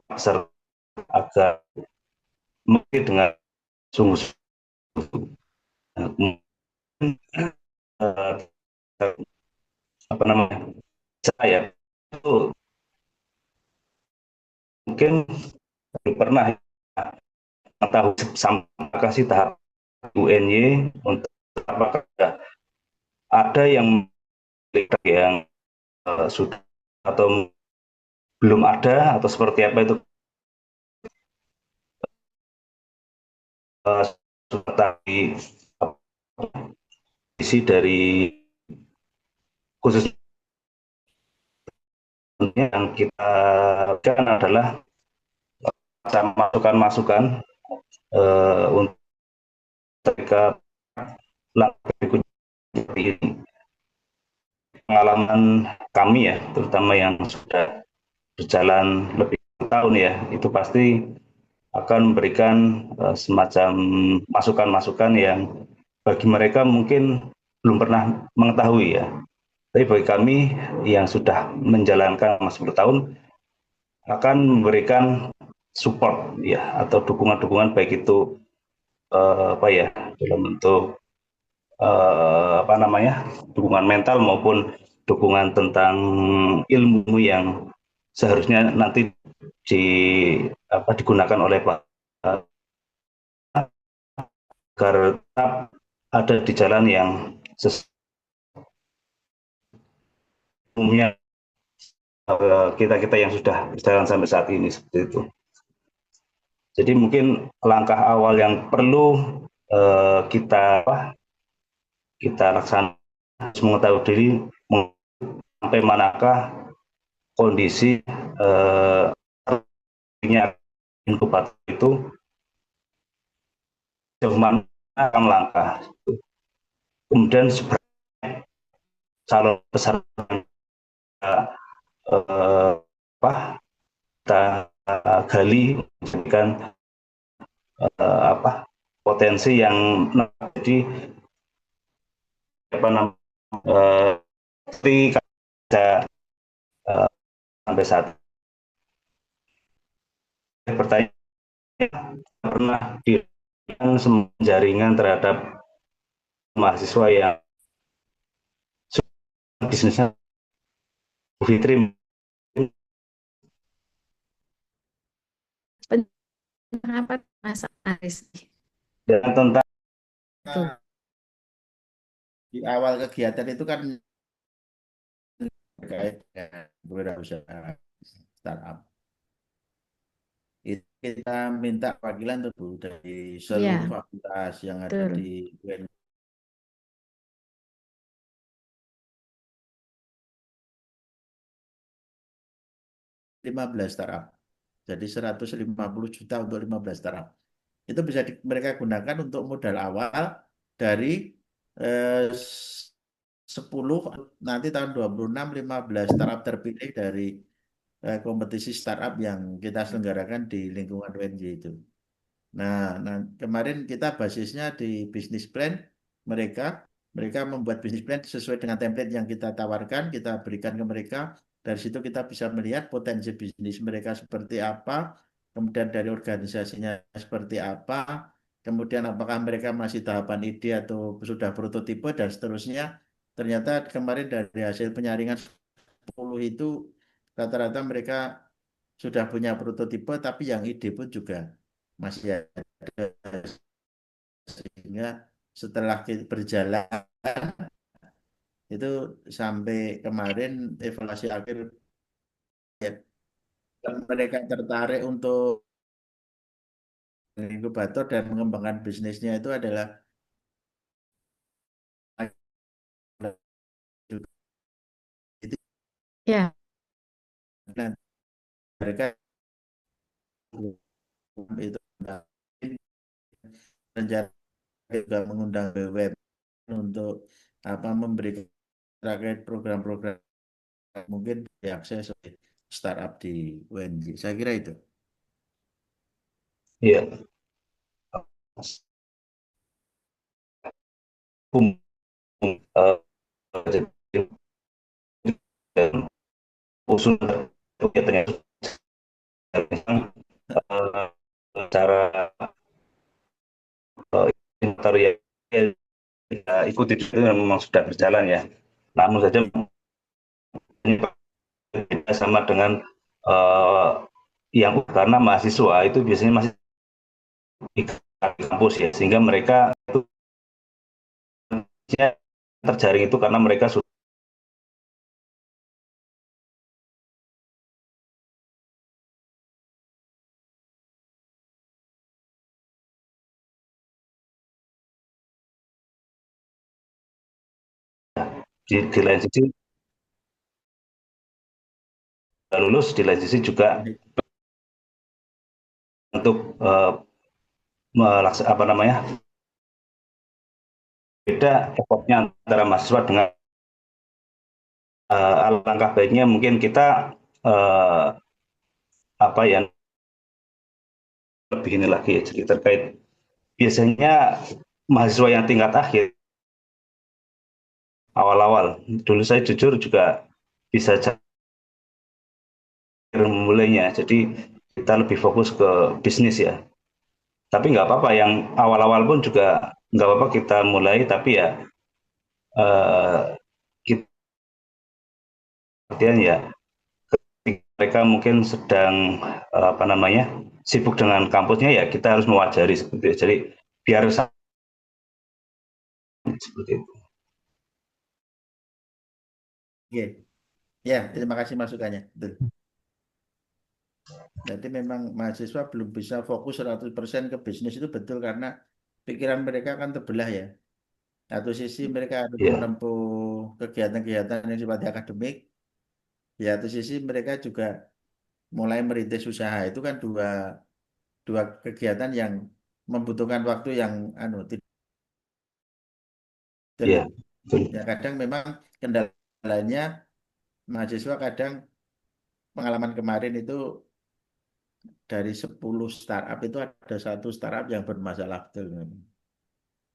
peserta agar mungkin dengan sungguh-sungguh uh, apa namanya saya itu mungkin belum pernah tahu sampai kasih tahap UNY untuk apakah ada yang sudah atau belum ada atau seperti apa itu sudah tadi isi dari khusus yang kita lakukan adalah masukan-masukan untuk ketika langkah berikutnya seperti ini. Pengalaman kami ya, terutama yang sudah berjalan lebih tahun ya, itu pasti akan memberikan semacam masukan-masukan yang bagi mereka mungkin belum pernah mengetahui ya. Tapi bagi kami yang sudah menjalankan 10 tahun akan memberikan support ya atau dukungan-dukungan baik itu apa ya dalam bentuk apa namanya dukungan mental maupun dukungan tentang ilmu yang seharusnya nanti digunakan oleh Pak agar tetap ada di jalan yang umumnya kita-kita yang sudah berjalan sampai saat ini seperti itu. Jadi mungkin langkah awal yang perlu kita laksanakan harus mengetahui diri sampai manakah kondisi inkubator itu jauh mana akan langkah. Kemudian calon peserta kita gali memberikan potensi yang jadi apa namanya seperti sampai saat pertanyaan pernah dilakukan jaringan terhadap mahasiswa yang bisnisnya Bu Fitri Apa Mas Aris? dan tentang di awal kegiatan itu kan terkait dengan wirausaha startup. Itu kita minta perwakilan tuh dari seluruh fakultas yang ada betul. di UNY. 15 startup. Jadi 150 juta untuk 15 startup. Itu bisa mereka gunakan untuk modal awal dari 10 nanti tahun 26 15 startup terpilih dari kompetisi startup yang kita selenggarakan di lingkungan UNJ itu. Nah, kemarin kita basisnya di bisnis plan mereka membuat bisnis plan sesuai dengan template yang kita tawarkan, kita berikan ke mereka. Dari situ kita bisa melihat potensi bisnis mereka seperti apa, kemudian dari organisasinya seperti apa, kemudian apakah mereka masih tahapan ide atau sudah prototipe dan seterusnya. Ternyata kemarin dari hasil penyaringan 10 itu rata-rata mereka sudah punya prototipe, tapi yang ide pun juga masih ada. Sehingga setelah berjalan itu sampai kemarin evaluasi akhir ya, mereka tertarik untuk inkubator dan mengembangkan bisnisnya itu adalah itu Ya, mereka itu rencana juga mengundang BUMN untuk memberikan terkait program-program mungkin diakses oleh startup di UNJ. Saya kira itu. Iya. Usul kegiatannya cara inventory yang kita ikuti itu memang sudah berjalan ya. Namun saja ini sama dengan yang karena mahasiswa itu biasanya masih di kampus ya, sehingga mereka itu terjaring itu karena mereka sudah di lain sisi lulus, di lain sisi juga untuk beda effortnya antara mahasiswa dengan alangkah baiknya mungkin kita yang lebih ini lagi ya, jadi terkait biasanya mahasiswa yang tingkat akhir awal-awal dulu saya jujur juga bisa memulainya, jadi kita lebih fokus ke bisnis ya, tapi nggak apa-apa yang awal-awal pun juga nggak apa-apa kita mulai, tapi ya kemudian ya mereka mungkin sedang sibuk dengan kampusnya ya kita harus mewajari seperti itu, jadi biar seperti itu. Oke. Ya, terima kasih masukannya. Betul. Jadi memang mahasiswa belum bisa fokus 100% ke bisnis itu betul karena pikiran mereka kan terbelah ya. Satu sisi mereka harus menempuh kegiatan-kegiatan yang sifatnya akademik. Di satu sisi mereka juga mulai merintis usaha. Itu kan dua kegiatan yang membutuhkan waktu yang Iya. Ya, kadang memang kendalanya mahasiswa kadang pengalaman kemarin itu dari 10 startup itu ada 1 startup yang bermasalah betul.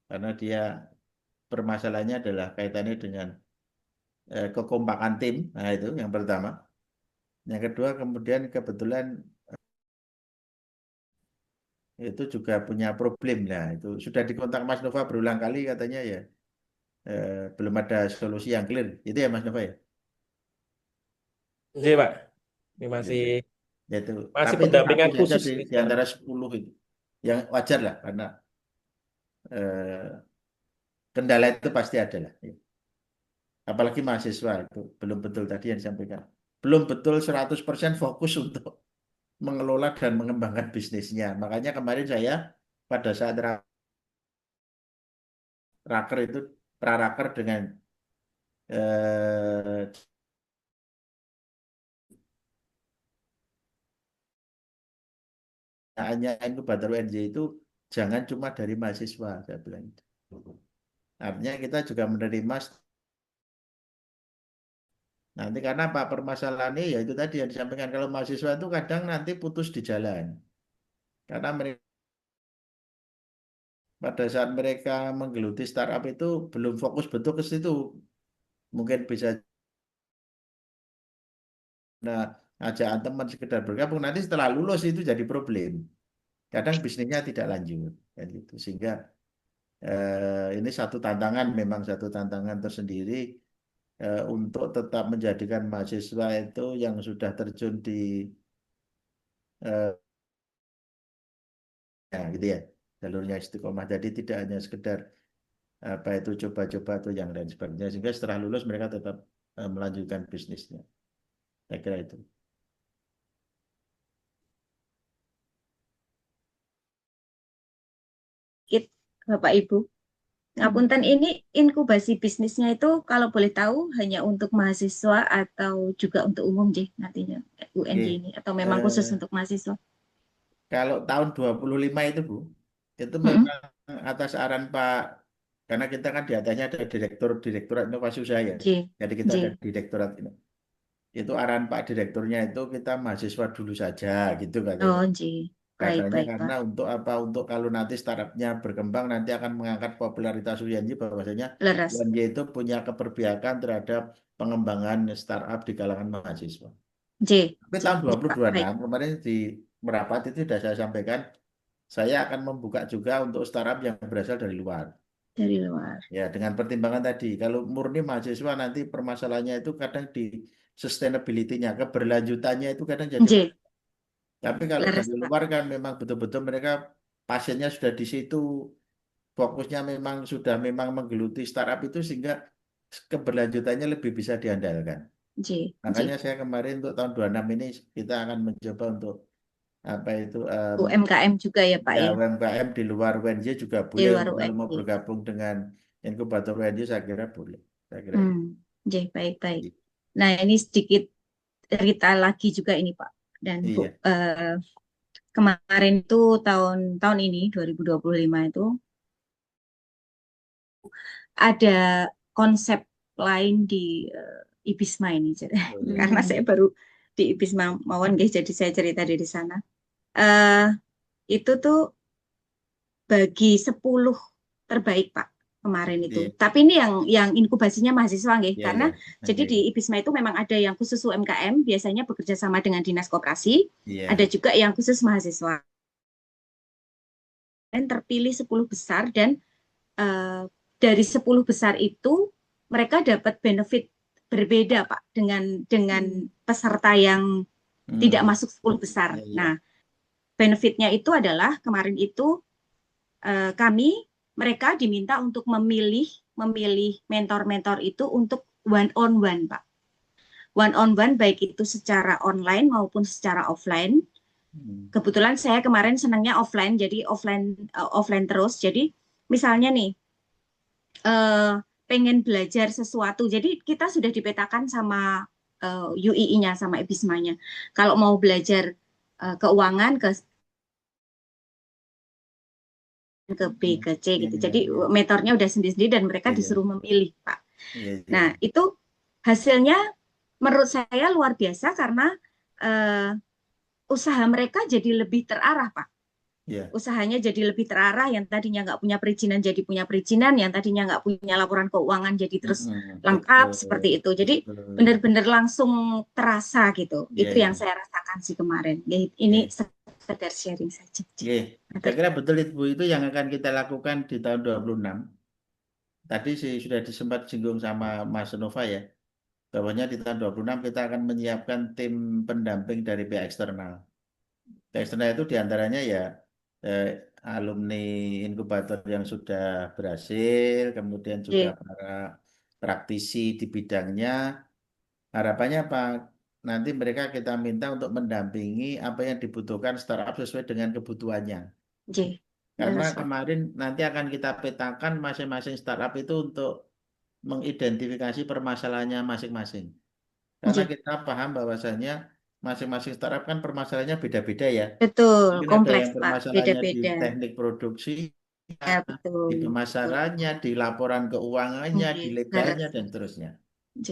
Karena dia permasalahannya adalah kaitannya dengan kekompakan tim. Nah, itu yang pertama. Yang kedua kemudian kebetulan itu juga punya problem. Nah, itu sudah dikontak Mas Nova berulang kali katanya ya belum ada solusi yang clear. Itu ya Mas Nova ya? Iya, Pak. Ini masih Yaitu. masih Tapi itu pendampingan satu saja khusus ini di antara 10 itu. Yang wajar lah karena kendala itu pasti ada lah. Apalagi mahasiswa itu belum betul tadi yang disampaikan. Belum betul 100% fokus untuk mengelola dan mengembangkan bisnisnya. Makanya kemarin saya pada saat raker itu praraker dengan hanya inkubator UNJ itu jangan cuma dari mahasiswa, saya bilang. Artinya kita juga menerima nanti karena apa permasalahannya ya itu tadi yang disampaikan kalau mahasiswa itu kadang nanti putus di jalan karena mereka pada saat mereka menggeluti startup itu belum fokus betul ke situ, mungkin bisa ajakan teman sekedar bergabung, nanti setelah lulus itu jadi problem, kadang bisnisnya tidak lanjut kan gitu. Sehingga ini satu tantangan, memang satu tantangan tersendiri untuk tetap menjadikan mahasiswa itu yang sudah terjun di gitu ya jalurnya istiqomah, jadi tidak hanya sekedar apa itu coba-coba atau yang lain sebagainya, sehingga setelah lulus mereka tetap melanjutkan bisnisnya. Saya kira itu. Bapak Ibu, ngapunten, ini inkubasi bisnisnya itu kalau boleh tahu hanya untuk mahasiswa atau juga untuk umum, J, nantinya UNJ ini, atau memang khusus untuk mahasiswa? Kalau tahun 25 itu Bu, itu Mm-mm. memang atas arahan Pak, karena kita kan di atasnya ada Direktorat Inovasi Usaha ya. J, Jadi kita ada J. Direktorat ini. Itu arahan Pak Direkturnya itu kita mahasiswa dulu saja gitu katanya. Oh, J. Baik, Katanya baik, karena Pak. untuk apa? Untuk kalau nanti startupnya berkembang nanti akan mengangkat popularitas UNJ bahwasanya Leres. UNJ itu punya keberpihakan terhadap pengembangan startup di kalangan mahasiswa. J, Tapi J, tahun J, Pak. Baik. 2026 kemarin di merapat itu sudah saya sampaikan saya akan membuka juga untuk startup yang berasal dari luar. Dari luar. Ya, dengan pertimbangan tadi, kalau murni mahasiswa nanti permasalahannya itu kadang di sustainability-nya, keberlanjutannya itu kadang jadi. J, Tapi kalau leres, dari Pak. luar kan memang betul-betul mereka pasiennya sudah di situ, fokusnya memang sudah memang menggeluti startup itu sehingga keberlanjutannya lebih bisa diandalkan. J, Makanya J. saya kemarin untuk tahun 26 ini kita akan mencoba untuk apa itu UMKM juga ya, Pak ya ya. UMKM di luar UNJ juga Di boleh luar untuk kalau mau UMKM. bergabung dengan inkubator UNJ saya kira boleh. Saya kira itu. J, baik, baik. Nah, ini sedikit cerita lagi juga ini, Pak. Dan Bu, Iya, kemarin itu tahun ini 2025 itu ada konsep lain di IBISMA ini. oh, iya. Karena saya baru di IBISMA mawon guys, jadi saya cerita dari sana. Eh itu tuh bagi 10 terbaik Pak kemarin itu. Iya, Tapi ini yang inkubasinya mahasiswa nggih, iya, karena iya. jadi Oke. di IBISMA itu memang ada yang khusus UMKM, biasanya bekerja sama dengan dinas koperasi, ada Iya. juga yang khusus mahasiswa. Dan terpilih 10 besar dan eh, dari 10 besar itu mereka dapat benefit berbeda Pak dengan peserta yang tidak Hmm, masuk 10 besar. iya, iya. Nah, benefitnya itu adalah kemarin itu kami mereka diminta untuk memilih mentor-mentor itu untuk one on one, Pak. One on one baik itu secara online maupun secara offline. Hmm, Kebetulan saya kemarin senangnya offline, jadi offline terus. Jadi misalnya nih eh, pengen belajar sesuatu. Jadi kita sudah dipetakan sama UII-nya, sama EBISMA-nya. Kalau mau belajar keuangan ke B, hmm. ke C Iya, gitu. iya, Jadi iya. mentornya udah sendiri-sendiri dan mereka Iya, disuruh memilih, Pak. iya, iya. Nah, itu hasilnya menurut saya luar biasa karena eh, usaha mereka jadi lebih terarah, Pak. Iya. Usahanya jadi lebih terarah, yang tadinya nggak punya perizinan jadi punya perizinan, yang tadinya nggak punya laporan keuangan jadi terus Mm-mm. lengkap Betul, seperti itu. Jadi betul. benar-benar langsung terasa gitu. Iya, Itu iya. yang saya rasakan sih kemarin. Ya, ini Iya. sekedar sharing saja. Iya. Saya kira betul itu yang akan kita lakukan di tahun 26. Tadi sih sudah disempat singgung sama Mas Nova ya. Bahwanya di tahun 26 kita akan menyiapkan tim pendamping dari pihak eksternal. Pihak eksternal itu diantaranya ya eh, alumni inkubator yang sudah berhasil, kemudian juga Oke, para praktisi di bidangnya. Harapannya apa? Nanti mereka kita minta untuk mendampingi apa yang dibutuhkan startup sesuai dengan kebutuhannya. J. Karena Leres, Pak. kemarin nanti akan kita petakan masing-masing startup itu untuk mengidentifikasi permasalahannya masing-masing. Karena J. kita paham bahwasannya masing-masing startup kan permasalahannya beda-beda ya. Betul, Mungkin ada kompleks, yang Pak. permasalahannya di Beda-beda. teknik produksi, Ya, di betul. Betul. pemasarannya, di laporan keuangannya, di J. legalnya, Leres. dan seterusnya.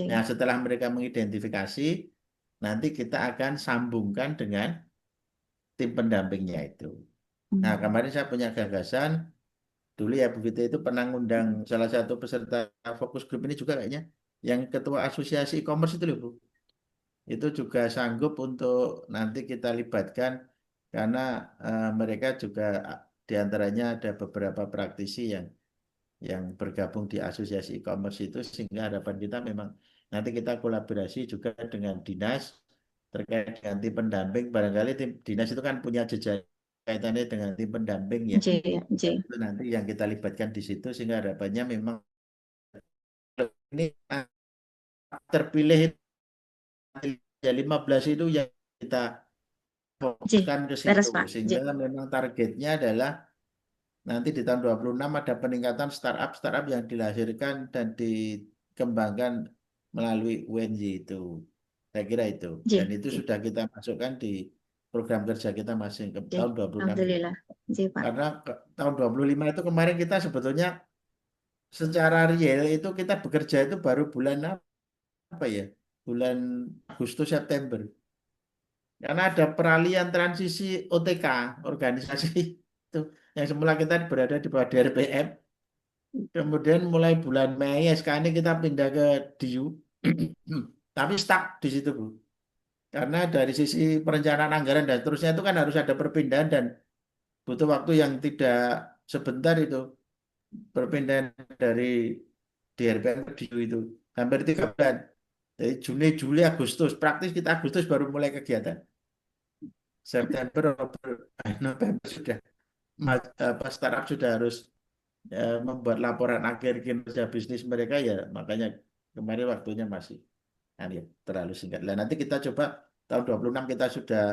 Nah, J. setelah mereka mengidentifikasi, nanti kita akan sambungkan dengan tim pendampingnya itu. Nah, Hmm. kemarin saya punya gagasan, dulu ya Bu Vita itu pernah ngundang salah satu peserta fokus grup ini juga kayaknya, yang ketua asosiasi e-commerce itu loh Bu. Itu juga sanggup untuk nanti kita libatkan karena mereka juga diantaranya ada beberapa praktisi yang bergabung di asosiasi e-commerce itu sehingga harapan kita memang nanti kita kolaborasi juga dengan dinas terkait dengan tim pendamping barangkali tim dinas itu kan punya jejak kaitannya dengan tim pendamping ya. J. Dan J. itu nanti yang kita libatkan di situ sehingga harapannya memang ini terpilih ya 15 itu yang kita J. fokuskan ke situ Leres, Pak. sehingga J. memang targetnya adalah nanti di tahun 26 ada peningkatan startup yang dilahirkan dan dikembangkan melalui UNJ itu. Saya kira itu. Dan J. itu J. sudah kita masukkan di program kerja kita masih ke Oke, tahun 26 ini. Alhamdulillah. Nggih, Pak. Karena tahun 25 itu kemarin kita sebetulnya secara real itu kita bekerja itu baru bulan apa ya? Bulan Agustus September. Karena ada peralihan transisi OTK, organisasi itu yang semula kita berada di bawah DRPM. Kemudian mulai bulan Mei SK ini kita pindah ke DIU. Tapi stuck di situ, Bu. Karena dari sisi perencanaan anggaran dan seterusnya itu kan harus ada perpindahan dan butuh waktu yang tidak sebentar itu. Perpindahan dari DRPM ke DIU itu. Hampir 3 bulan. Jadi Juni, Juli, Agustus. Praktis kita Agustus baru mulai kegiatan. September, Oktober, November sudah startup sudah harus membuat laporan akhir kinerja bisnis mereka ya, makanya kemarin waktunya masih ya, terlalu singkat. Nah, nanti kita coba tahun 26 kita sudah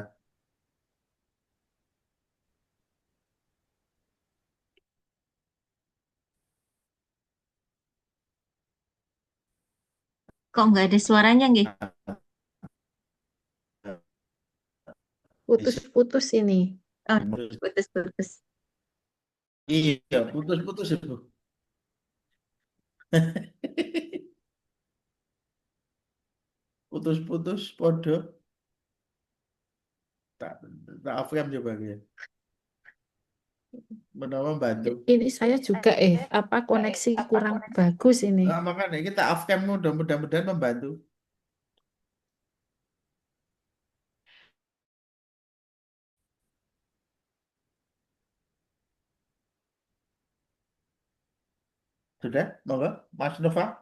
Kok nggak ada suaranya nggih? Putus-putus ini. Oh, putus-putus. iya putus-putus itu. Putus-putus podo tak tak off cam coba ya. Menawa bantu. Ini saya juga apa koneksi kurang bagus ini. Nah, makanya kita off cam mudah-mudahan membantu. Sudah, monggo, Mas Nova.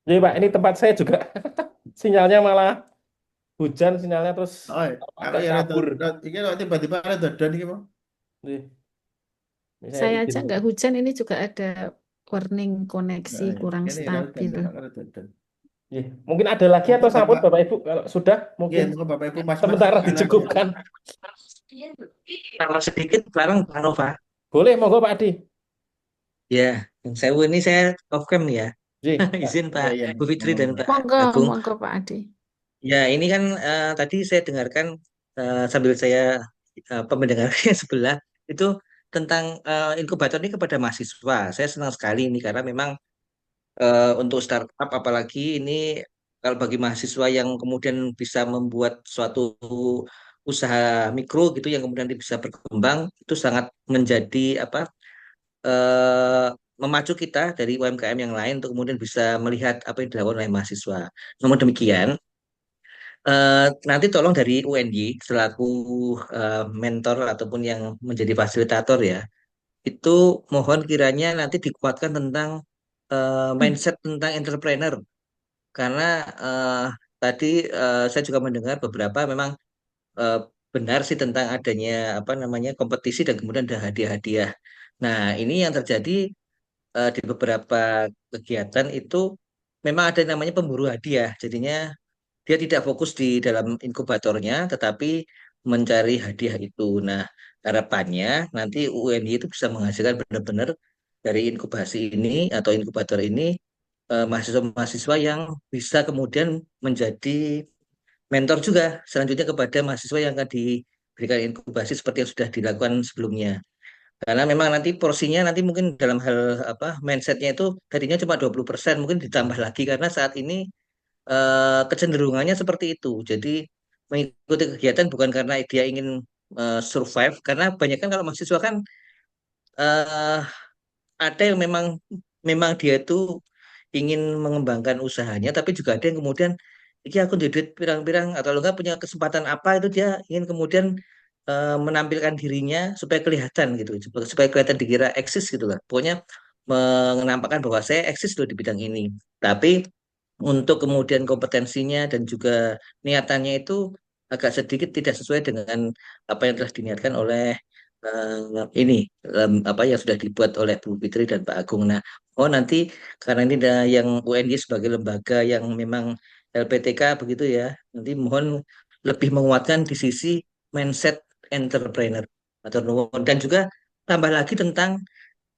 Jadi Pak, ini tempat saya juga sinyalnya malah hujan, sinyalnya terus Oh, aku agak ya kabur. ini kok tiba-tiba ada dan iki, Bang. Nih, ini saya Saya bikin. aja nggak hujan, ini juga ada warning koneksi Nah, kurang ini ada stabil. dan. Ih, mungkin ada lagi atau Monggo sambut Bapak. Bapak Ibu kalau sudah Iya, mungkin monggo Bapak Ibu Mas sementara kalau ada. dicukupkan. Kalau sedikit bareng Pak Nova. Boleh, monggo Pak Adi. Ya, yang sewu ini saya off cam nih ya. Ji, Izin Iya, Pak iya. Bu Fitri dan Pak Monggo, Agung. monggo Pak Adi. Ya, ini kan tadi saya dengarkan sambil saya mendengarnya sebelah itu tentang inkubator ini kepada mahasiswa. Saya senang sekali ini karena memang untuk startup apalagi ini kalau bagi mahasiswa yang kemudian bisa membuat suatu usaha mikro gitu yang kemudian bisa berkembang itu sangat menjadi apa eh, memacu kita dari UMKM yang lain untuk kemudian bisa melihat apa yang dilakukan oleh mahasiswa. Namun demikian, nanti tolong dari UNY selaku mentor ataupun yang menjadi fasilitator ya, itu mohon kiranya nanti dikuatkan tentang mindset tentang entrepreneur karena eh, tadi saya juga mendengar beberapa memang eh, benar sih tentang adanya apa namanya kompetisi dan kemudian ada hadiah-hadiah. Nah, ini yang terjadi di beberapa kegiatan itu memang ada yang namanya pemburu hadiah. Jadinya dia tidak fokus di dalam inkubatornya, tetapi mencari hadiah itu. Nah, harapannya nanti UNY itu bisa menghasilkan benar-benar dari inkubasi ini atau inkubator ini mahasiswa-mahasiswa yang bisa kemudian menjadi mentor juga selanjutnya kepada mahasiswa yang akan diberikan inkubasi seperti yang sudah dilakukan sebelumnya. Karena memang nanti porsinya nanti mungkin dalam hal apa mindsetnya itu tadinya cuma 20% mungkin ditambah lagi karena saat ini kecenderungannya seperti itu. Jadi mengikuti kegiatan bukan karena dia ingin survive karena banyak kan kalau mahasiswa kan eh, ada yang memang memang dia itu ingin mengembangkan usahanya tapi juga ada yang kemudian iki aku di duit pirang-pirang atau enggak punya kesempatan apa itu dia ingin kemudian menampilkan dirinya supaya kelihatan gitu supaya kelihatan dikira eksis gitu lah pokoknya menampakkan bahwa saya eksis loh di bidang ini tapi untuk kemudian kompetensinya dan juga niatannya itu agak sedikit tidak sesuai dengan apa yang telah diniatkan oleh ini apa yang sudah dibuat oleh Bu Fitri dan Pak Agung. Nah, oh nanti karena ini ada yang UNY sebagai lembaga yang memang LPTK begitu ya, nanti mohon lebih menguatkan di sisi mindset entrepreneur atau nuwun. Dan juga tambah lagi tentang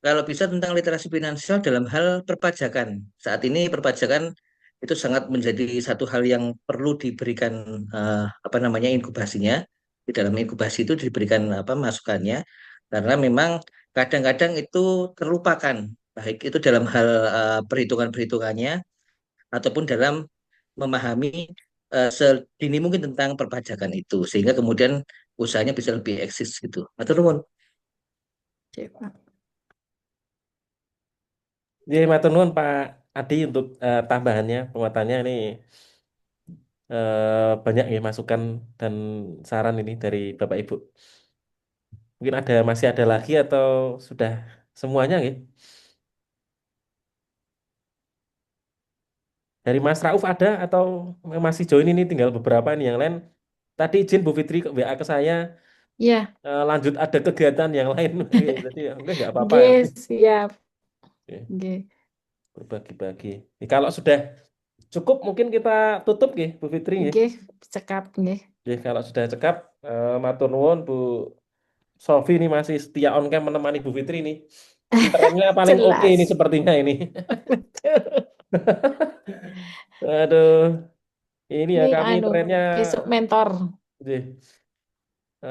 kalau bisa tentang literasi finansial dalam hal perpajakan. Saat ini perpajakan itu sangat menjadi satu hal yang perlu diberikan apa namanya inkubasinya di dalam inkubasi itu diberikan apa masukannya, karena memang kadang-kadang itu terlupakan, baik itu dalam hal perhitungan-perhitungannya ataupun dalam memahami sedini mungkin tentang perpajakan itu, sehingga kemudian usahanya bisa lebih eksis gitu. Atau nuwun. Oke, Pak. Jadi matur nuwun Pak Adi untuk tambahannya, penguatannya ini banyak ya masukan dan saran ini dari Bapak Ibu. Mungkin masih ada lagi atau sudah semuanya ya? Dari Mas Rauf ada atau masih join ini tinggal beberapa nih yang lain. Tadi izin Bu Fitri ke WA ke saya Ya, lanjut ada kegiatan yang lain. Jadi enggak nggak apa-apa. nggih, siap. Oke, Nggih. berbagi-bagi. Kalau sudah cukup mungkin kita tutup nggih Bu Fitri nggih. Nggih, cekap nggih. Nggih, kalau sudah cekap matur nuwun Bu Sofi ini masih setia on cam menemani Bu Fitri nih. Internetnya paling oke ini Jelas. sepertinya ini. Aduh, ini ya Ini kami internetnya besok mentor. nggih,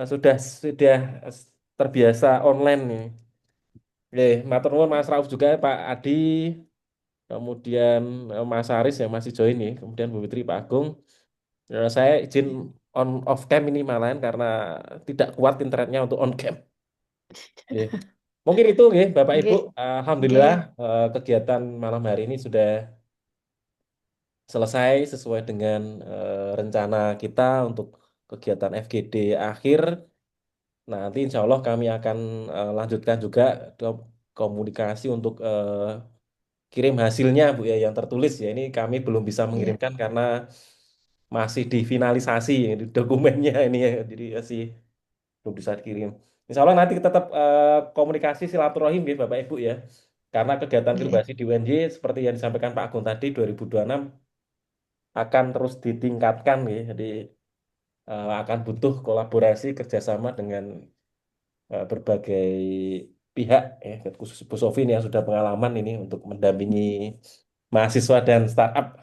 sudah terbiasa online nih. Nggih, matur nuwun Mas Rauf juga Pak Adi, kemudian Mas Aris yang masih join nih, kemudian Bu Fitri, Pak Agung. Saya izin on off cam ini malahan karena tidak kuat internetnya untuk on cam. Nggih. Mungkin itu nggih Bapak Ibu. Nggih, Alhamdulillah nggih. kegiatan malam hari ini sudah selesai sesuai dengan rencana kita untuk kegiatan FGD akhir. Nanti insya Allah kami akan lanjutkan juga komunikasi untuk kirim hasilnya Bu ya yang tertulis ya. Ini kami belum bisa Iya, mengirimkan karena masih difinalisasi ya, di dokumennya ini ya. Jadi masih belum bisa dikirim. Insya Allah nanti tetap komunikasi silaturahim ya Bapak Ibu ya. Karena kegiatan nggih. inkubasi di UNJ seperti yang disampaikan Pak Agung tadi 2026 akan terus ditingkatkan ya. Jadi akan butuh kolaborasi kerjasama dengan berbagai pihak ya, khusus Bu Sofin yang sudah pengalaman ini untuk mendampingi mahasiswa dan startup.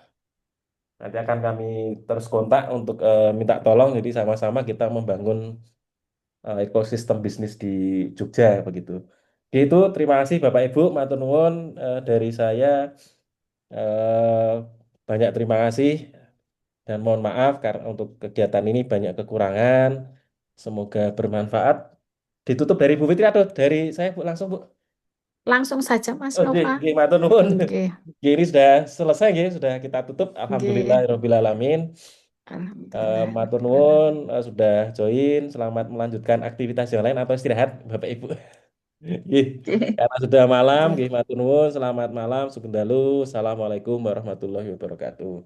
Nanti akan kami terus kontak untuk minta tolong, jadi sama-sama kita membangun ekosistem bisnis di Jogja begitu. Itu terima kasih Bapak Ibu, matur nuwun dari saya eh, banyak terima kasih dan mohon maaf karena untuk kegiatan ini banyak kekurangan. Semoga bermanfaat. Ditutup dari Bu Fitri atau dari saya Bu langsung Bu? Langsung saja Mas Oh, Nova. matur nuwun. Nggih, Ini sudah selesai ya, sudah kita tutup. nggih. Alhamdulillahirabbil alamin. Alhamdulillah. Matur nuwun sudah join. Selamat melanjutkan aktivitas yang lain atau istirahat Bapak Ibu. Nggih. Karena sudah malam, Nggih. nggih matur nuwun. Selamat malam, Sugeng Dalu. Assalamualaikum warahmatullahi wabarakatuh.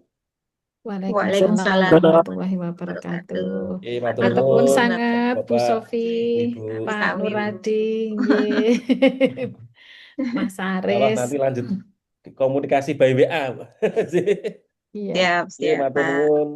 Waalaikumsalam Waalaikumsalam warahmatullahi wabarakatuh. wabarakatuh. Nggih, matur Matur Matur nuwun nuwun. nuwun, sangat Bu Bapak, Sofi, Ibu. Pak sami Bu. Nuradi, nggih. Mas Kalau Aris. nanti lanjut komunikasi by WA. Iya. Siap, Nggih, siap, matur Pak. nuwun.